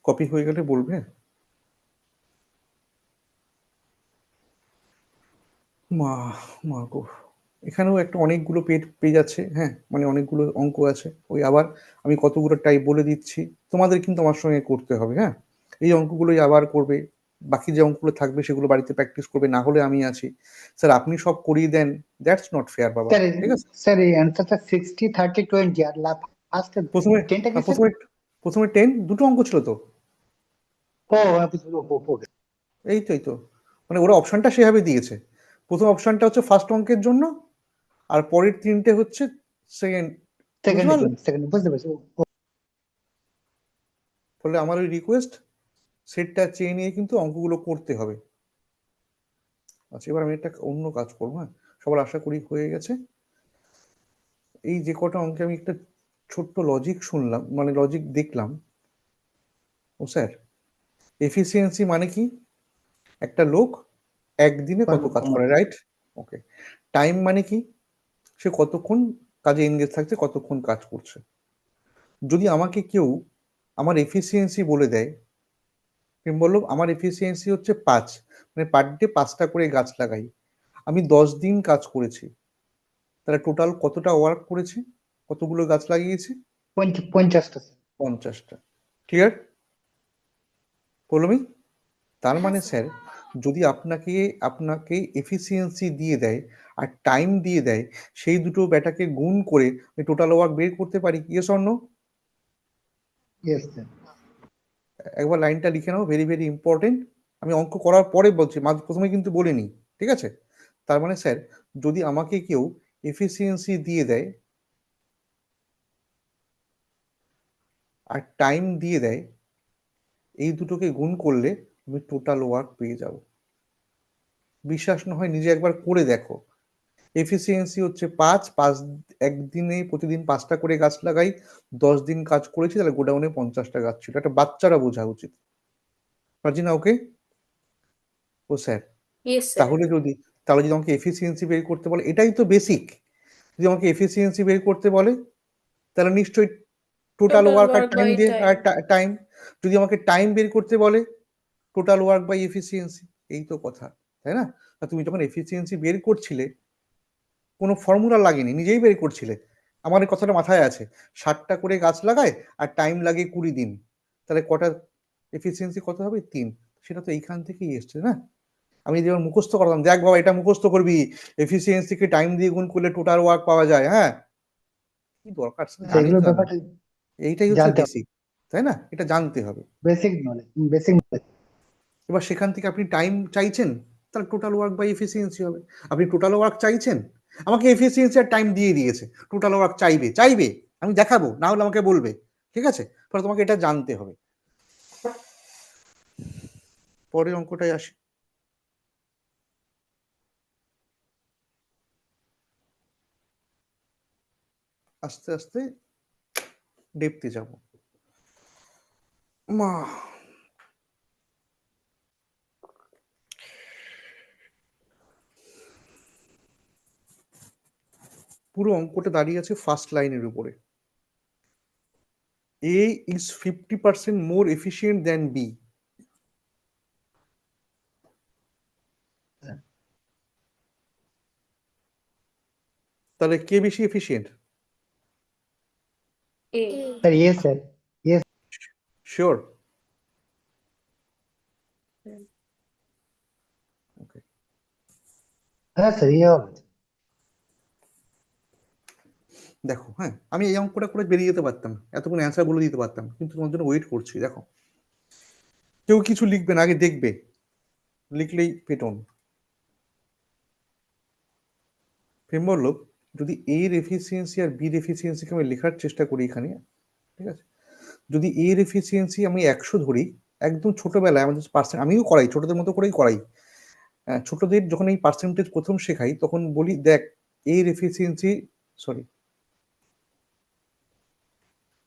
কপি হয়ে গেলে বলবে। মা মা গো, এখানেও একটা অনেকগুলো পেজ আছে, হ্যাঁ, মানে অনেকগুলো অঙ্ক আছে। ওই আবার আমি কতগুলো টাইপ বলে দিচ্ছি, তোমাদের কিন্তু আমার সঙ্গে করতে হবে, হ্যাঁ। এই অঙ্কগুলোই আবার করবে, বাকি যে অঙ্কগুলো থাকবে সেগুলো বাড়িতে প্র্যাকটিস করবে, না হলে আমি আছি। স্যার আপনি সব করিয়ে দেন, দ্যাটস নট ফেয়ার বাবা, স্যার ঠিক আছে? স্যার এই অ্যান্সারটা 60 30 20 আর ফার্স্ট প্রথমে 10টা কি স্যার? প্রথমে 10 দুটো অঙ্ক ছিল তো। ও এই তো মানে ওরা অপশনটা সেভাবে দিয়েছে। প্রথম অপশনটা হচ্ছে ফার্স্ট অঙ্কের জন্য, আর পরের তিনটে হচ্ছে সেকেন্ড। বুঝতে পারলে? সেকেন্ড বুঝতে পারছি। ফলে আমার ওই রিকোয়েস্ট সেটটা চেয়ে নিয়ে কিন্তু অঙ্কগুলো করতে হবে। আচ্ছা, এবার আমি একটা অন্য কাজ করবো, হ্যাঁ, সবার আশা করি হয়ে গেছে। এই যে কটা অঙ্কে আমি একটা ছোট্ট লজিক শুনলাম, মানে লজিক দেখলাম। ও স্যার, এফিসিয়েন্সি মানে কি? একটা লোক একদিনে কত কাজ করে, রাইট? ওকে। টাইম মানে কি? সে কতক্ষণ কাজে এনগেজ থাকছে, কতক্ষণ কাজ করছে। যদি আমাকে কেউ আমার এফিসিয়েন্সি বলে দেয়, বললো আমার এফিসিয়েন্সি হচ্ছে 5, মানে পার ডে 5টা করে গাছ লাগাই, আমি 10 দিন কাজ করেছি, তাহলে টোটাল কতটা ওয়ার্ক করেছি, কতগুলো গাছ লাগিয়েছি? 50টা। 50টা। ক্লিয়ার? পৌলমি, তার হ্যাঁ মানে স্যার। স্যার, যদি আপনাকে এফিসিয়েন্সি দিয়ে দেয় আর টাইম দিয়ে দেয়, সেই দুটো ব্যাটাকে গুণ করে আমি টোটাল ওয়ার্ক বের করতে পারি। Yes or no? Yes sir. একবার লাইনটা লিখে নাও, ভেরি ভেরি ইম্পর্টেন্ট। আমি অঙ্ক করার পরে বলছি, প্রথমে কিন্তু বলিনি, ঠিক আছে? তার মানে স্যার, যদি আমাকে কেউ এফিসিয়েন্সি দিয়ে দেয় আর টাইম দিয়ে দেয়, এই দুটোকে গুণ করলে আমি টোটাল ওয়ার্ক পেয়ে যাব। বিশ্বাস না হয় নিজে একবার করে দেখো। এফিসিয়েন্সি হচ্ছে 5 একদিনে প্রতিদিন 5টা করে গাছ লাগাই, 10 দিন কাজ করেছি, তাহলে গোডাউনে 50টা গাছ ছিল। একটা বাচ্চারা বোঝা উচিত, পারছি না? ওকে ও স্যার, ইয়েস স্যার। তাহলে যদি আমাকে এফিসিয়েন্সি বের করতে বলে, এটাই তো বেসিক। যদি আমাকে এফিসিয়েন্সি বের করতে বলে, তাহলে নিশ্চয়ই টোটাল টোটাল ওয়ার্ক আর ওয়ার্ক টাইম বাই দিয়ে, আর টাইম। টাইম। যদি আমাকে টাইম বের করতে বলে, টোটাল ওয়ার্ক বাই এফিসিয়েন্সি। এই তো কথা, তাই না? তা তুমি যখন এফিসিয়েন্সি বের করছিলে, কোনো ফর্মুলা লাগেনি, নিজেই বের করছিলে। আমার এই কথাটা মাথায় আছে, 60টা করে গাছ লাগায় আর টাইম লাগে 20 দিন, তাহলে কটা এফিসিয়েন্সি কত হবে? 3। সেটা তো এইখান থেকেই এসছে না? আমি যেমন মুখস্থ করলাম, দেখ বাবা এটা মুখস্থ করবি, এফিসিয়েন্সিকে টাইম দিয়ে গুণ করলে টোটাল ওয়ার্ক পাওয়া যায়। হ্যাঁ, কি দরকার, জানি এগুলোর তো আমি। ব্যাপারটা এইটাই হচ্ছে জানতে হবে। বেসিক, তাই না? এটা জানতে হবে। Basic knowledge. এবার সেখান থেকে আপনি টাইম চাইছেন, তাহলে টোটাল ওয়ার্ক বাই এফিসিয়েন্সি হবে। আপনি টোটাল ওয়ার্ক চাইছেন, আমাকে এফিসিয়েন্সি আর টাইম দিয়ে দিয়েছে, টোটাল ওয়ার্ক চাইবে, আমি দেখাবো, না হলে আমাকে বলবে, ঠিক আছে? তাহলে তোমাকে এটা জানতে হবে। পরের অঙ্কটায় আসি। আস্তে আস্তে ডেপতে যাব। মা, পুরো অঙ্কটা দাঁড়িয়ে আছে ফার্স্ট লাইনের উপরে। A is 50% more efficient than B. তাহলে কে বেশি efficient? A. Sir yes sir. Yes. Sure? Okay. হ্যাঁ স্যার ইয়ে হবে। দেখো, হ্যাঁ, আমি এই অঙ্কটা করে বেরিয়ে যেতে পারতাম, এতক্ষণ অ্যান্সার বলে দিতে পারতাম, কিন্তু তোমার জন্য ওয়েট করছি। দেখো, কেউ কিছু লিখবে না, আগে দেখবে, লিখলেই পেটন। প্রেম বলল, যদি এর এফিসিয়েন্সি আর বির এফিসিয়েন্সিকে আমি লেখার চেষ্টা করি এখানে, ঠিক আছে? যদি এর এফিসিয়েন্সি আমি 100 ধরি, একদম ছোটবেলায় আমাদের পার্সেন্ট, আমিও করাই, ছোটদের মতো করেই করাই। ছোটদের যখন এই পার্সেন্টেজ প্রথম শেখাই, তখন বলি দেখ এর efficiency sorry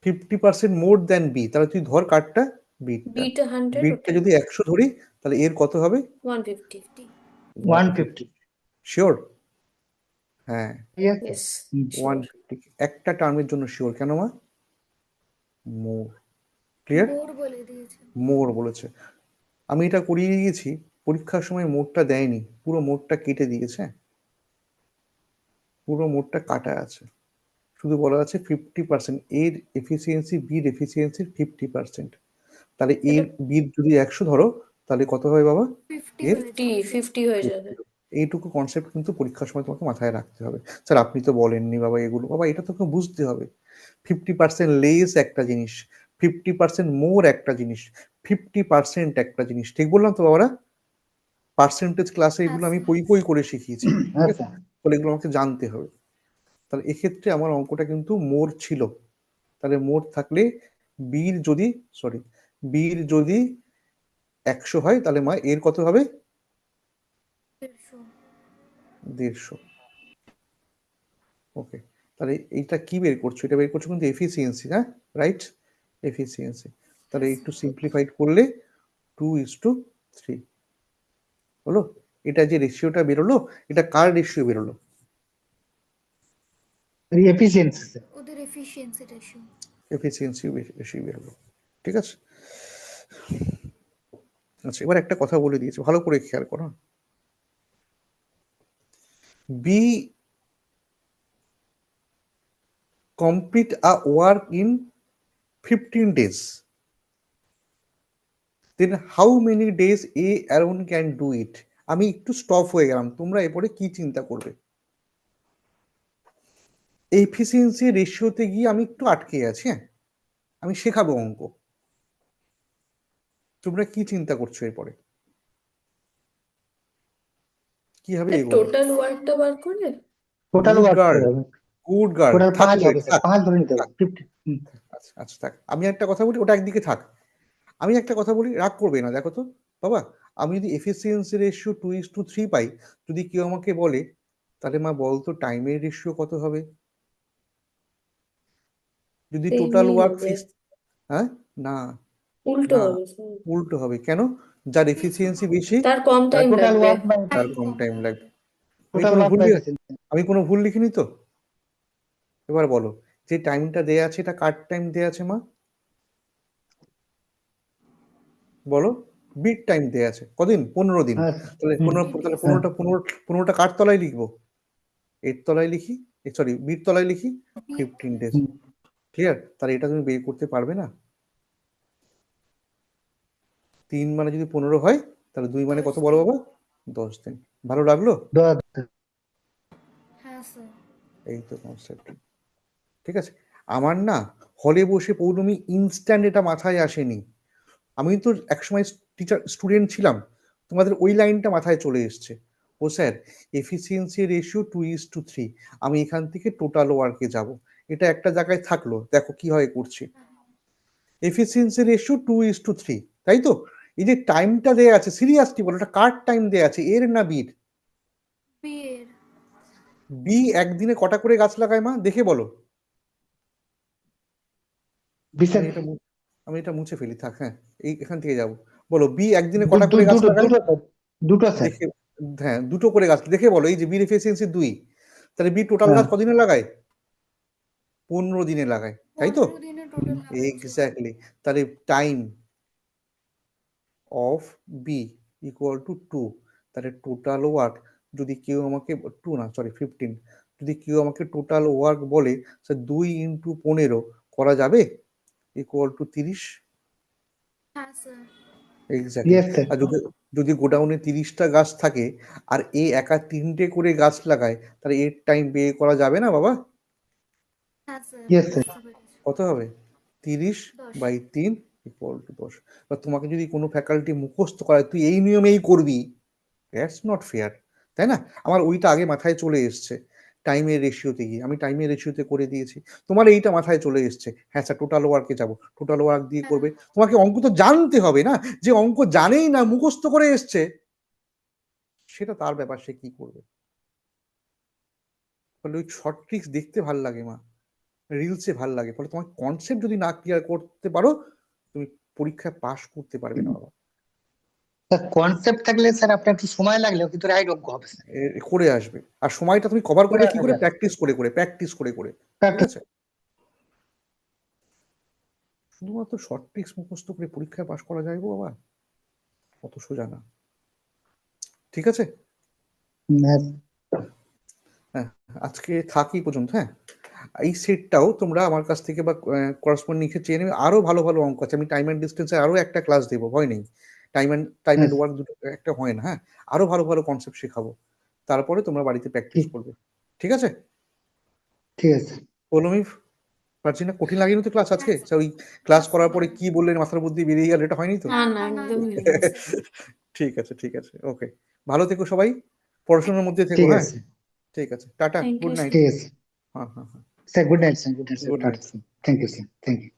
50% more than B, তাহলে তুই ধর কার্ডটা বিটটা, বিটা 100, বিটটা ওটা যদি 100 ধরি তাহলে এর কত হবে? 150। 150। শিওর? হ্যাঁ, Yes, sir. ইয়েস, হুম। শিওর। 150 একটা টার্মের জন্য শিওর। কেন মা? মোর। ক্লিয়ার? বোর বলে দিয়েছে। মোর বলেছে। আমি এটা করিয়ে গিয়েছি, পরীক্ষার সময় মোডটা দেয়নি, পুরো মোডটা কেটে দিয়েছে, পুরো মোডটা কাটা আছে, শুধু বলা আছে 50%, এর এফিসিয়েন্সি বির এফিসিয়েন্সির 50%। তাহলে এর বির যদি 100 ধরো তাহলে কত হয় বাবা? 50 এর হয়ে 50 যাবে। 50 হয়ে যাবে। এইটুকু কনসেপ্ট কিন্তু পরীক্ষার সময় তোমাকে মাথায় রাখতে হবে। স্যার আপনি তো বলেননি বাবা এগুলো, বাবা এটা তোকে বুঝতে হবে। 50% লেস একটা জিনিস, 50% মোর একটা জিনিস, 50% একটা জিনিস, ঠিক বললাম তো বাবারা? পার্সেন্টেজ ক্লাসে হ্যাঁ এগুলো আমি স্যার। পই পই করে শিখিয়েছি, ঠিক হ্যাঁ আছে? স্যার। তাহলে এগুলো আমাকে জানতে হবে। তাহলে এক্ষেত্রে আমার অঙ্কটা কিন্তু মোর ছিল, তাহলে মোর থাকলে বির যদি সরি বির যদি 100 হয় তাহলে মা এর কত হবে? 150। 150। ওকে, তাহলে এইটা কি বের করছো? এটা বের করছো কিন্তু এফিসিয়েন্সি, হ্যাঁ রাইট, এফিসিয়েন্সি। তাহলে হ্যাঁ একটু স্যার। সিম্পলিফাইড করলে 2:3 হলো। এটা যে রেশিওটা বেরোলো এটা কার রেশিও বেরোলো? Efficiency sir. ওদের এফিসিয়েন্সি রেশিও। এফিসিয়েন্সি বেশি বেরোলো, ঠিক আছে। আচ্ছা, এবার একটা কথা বলে দিয়েছি, ভালো করে খেয়াল করো। B complete a work in 15 days, then how many days A alone can do it? আমি একটু স্টপ হয়ে গেলাম, তোমরা এরপরে কি চিন্তা করবে? এফিসিয়েন্সি রেশিওতে গিয়ে আমি একটু আটকে গেছি, হ্যাঁ আমি শেখাবো অঙ্ক, তোমরা কি চিন্তা করছো এরপরে কিভাবে এগোবে? টোটাল ওয়ার্কটা বার করে টোটাল গুড ওয়ার্ক গার্ল, হবে। গুড গার্ল, টোটাল 5 থাকবে হবে স্যার, থাক 5 ধরে নিতে হবে। থাক। 50। আচ্ছা আচ্ছা থাক, আমি একটা কথা বলি, ওটা একদিকে থাক। আমি একটা কথা বলি, রাগ করবে না, দেখো তো বাবা, আমি যদি এফিসিয়েন্সি রেশিও 2:3 পাই, যদি কেউ আমাকে বলে তাহলে মা বলতো টাইমের রেশিও কত হবে? যদি টোটাল সেমই ওয়ার্ক হবে, ফিক্স, হ্যাঁ না উল্টো না হবে স্যার। উল্টো হবে কেন? যার এফিসিয়েন্সি বেশি তার কম তার টাইম টোটাল লাগবে। ওয়ার্ক বাই তার টাইম কম কম টাইম লাগবে। লাগবে। আমি টোটাল কোনো ওয়ার্ক ভুল বাই লিখে এফিসিয়েন্সি। আমি কোনো ভুল লিখিনি তো? এবার বলো, যে টাইমটা দেয়া আছে এটা কার টাইম দেয়া আছে মা? বলো, বিট টাইম দেয়া আছে, কদিন? 15 দিন। হ্যাঁ তাহলে হুম। 15টা কার তলায় লিখবো? এর তলায় লিখি, সরি বিট তলায় লিখি, 15 ডেজ। হুম। ক্লিয়ার? তাহলে এটা তুমি বের করতে পারবে না? 3 মানে যদি 15 হয় তাহলে 2 মানে 10 কত বলো দিন। বাবা? 10 দিন। ভালো লাগলো? হ্যাঁ স্যার। এই তো কনসেপ্ট, ঠিক আছে। আমার না হলে বসে পৌর্ণমী ইনস্ট্যান্ট এটা মাথায় আসেনি, আমি তো একসময় টিচার স্টুডেন্ট ছিলাম, তোমাদের ওই লাইনটা মাথায় চলে এসছে। ও স্যার এফিসিয়েন্সি রেশিও 2:3, আমি এখান থেকে টোটাল ওয়ার্কে যাব, এটা একটা জায়গায় থাকলো, দেখো কি হয় করছি। এফিসিয়েন্সি রেশিও 2:3, তাই তো? এই যে টাইমটা দেয়া আছে, সিরিয়াসলি বলো এটা কার টাইম দেয়া আছে, এর না বির? বিয়ের। বি একদিনে কটা করে গাছ লাগায় মা, দেখে বলো। বিশেষ আমি এটা মুছে ফেলি, থাক, হ্যাঁ এখান থেকে যাব। বলো বি একদিনে কটা করে গাছ দুটো লাগায়? দুটো স্যার, দুটো স্যার। দেখে, হ্যাঁ দুটো করে গাছ, দেখে বলো। এই যে বির এফিসিয়েন্সি 2, তাহলে বি টোটাল হ্যাঁ গাছ কদিনে লাগায়? 15 দিনে লাগায়, তাই তো? 15 দিনে টোটাল লাগাচ্ছে। এক্স্যাক্টলি। তাহলে time of B equal to 2, তাহলে টোটাল ওয়ার্ক যদি কেউ আমাকে 2 না সরি 15, যদি কেউ আমাকে টোটাল ওয়ার্ক বলে, স্যার 2 × 15 করা যাবে ইকুয়াল টু 30। হ্যাঁ স্যার। এক্স্যাক্টলি। Yes sir. আর যদি যদি গোডাউনে 30টা গাছ থাকে আর এ একা 3টে করে গাছ লাগায়, তাহলে এর টাইম বের করা যাবে না বাবা? হ্যাঁ স্যার, ইয়েস স্যার। বুঝতে পেরেছি। কত হবে? 30/3 ইকুয়াল টু 10। বা তোমাকে যদি কোনো ফ্যাকাল্টি মুখস্থ করায় তুই এই নিয়মেই করবি, দ্যাটস নট ফেয়ার, তাই না? আমার ওইটা আগে মাথায় চলে এসছে, টাইমের রেশিওতে গিয়ে আমি টাইমের রেশিওতে করে দিয়েছি, তোমার এইটা মাথায় চলে এসছে, হ্যাঁ স্যার টোটাল ওয়ার্কে যাব, টোটাল ওয়ার্ক দিয়ে হ্যাঁ। করবে। তোমাকে অঙ্ক তো জানতে হবে না, যে অঙ্ক জানেই না মুখস্থ করে এসছে সেটা তার ব্যাপার, সে কি করবে। ফলে ওই শর্ট ট্রিক্স দেখতে ভাল লাগে মা, রিলসে ভাল লাগে, ফলে তোমার কনসেপ্ট যদি না ক্লিয়ার করতে পারো তুমি পরীক্ষায় পাশ করতে পারবে না বাবা। স্যার কনসেপ্ট থাকলে স্যার আপনার একটু সময় লাগলেও কিন্তু রাইট অঙ্ক হবে স্যার। করে আসবে, আর সময়টা তুমি কভার করবে কি করে? আসবে। প্র্যাকটিস করে করে, প্র্যাকটিস করে করে, ঠিক আছে? শুধুমাত্র শর্ট ট্রিক্স মুখস্থ করে পরীক্ষায় পাশ করা যায় গো বাবা, অত সোজা না, ঠিক আছে? হ্যাঁ, আজকে থাকি পর্যন্ত। হ্যাঁ, এই সেটটাও তোমরা আমার কাছ থেকে বা করসপন্ডিং চেয়ে নেবে। আরো ভালো ভালো অঙ্ক আছে, আমি টাইম অ্যান্ড ডিস্টেন্সে আরো একটা ক্লাস দেবো, ভয় নেই। টাইম অ্যান্ড ওয়ার্ক দুটো একটা হয় না, হ্যাঁ, আরো ভালো ভালো কনসেপ্ট শেখাবো, তারপরে তোমরা বাড়িতে প্র্যাকটিস করবে, ঠিক আছে? ঠিক আছে। পৌলমি, পারছি না, কঠিন লাগেনি তো ক্লাস আজকে? ওই ক্লাস করার পরে কি বললেন মাথার মধ্যে বেরিয়ে গেল, এটা হয়নি তো? না না একদমই না। ঠিক আছে, ঠিক আছে, ওকে, ভালো থেকো সবাই, পড়াশোনার মধ্যে থেকো। ঠিক হ্যাঁ, আছে। ঠিক আছে, tata, Thank good you, night. ঠিক আছে হ্যাঁ হ্যাঁ হ্যাঁ, sir, good night sir, good night sir, good night. Thank you sir, thank you.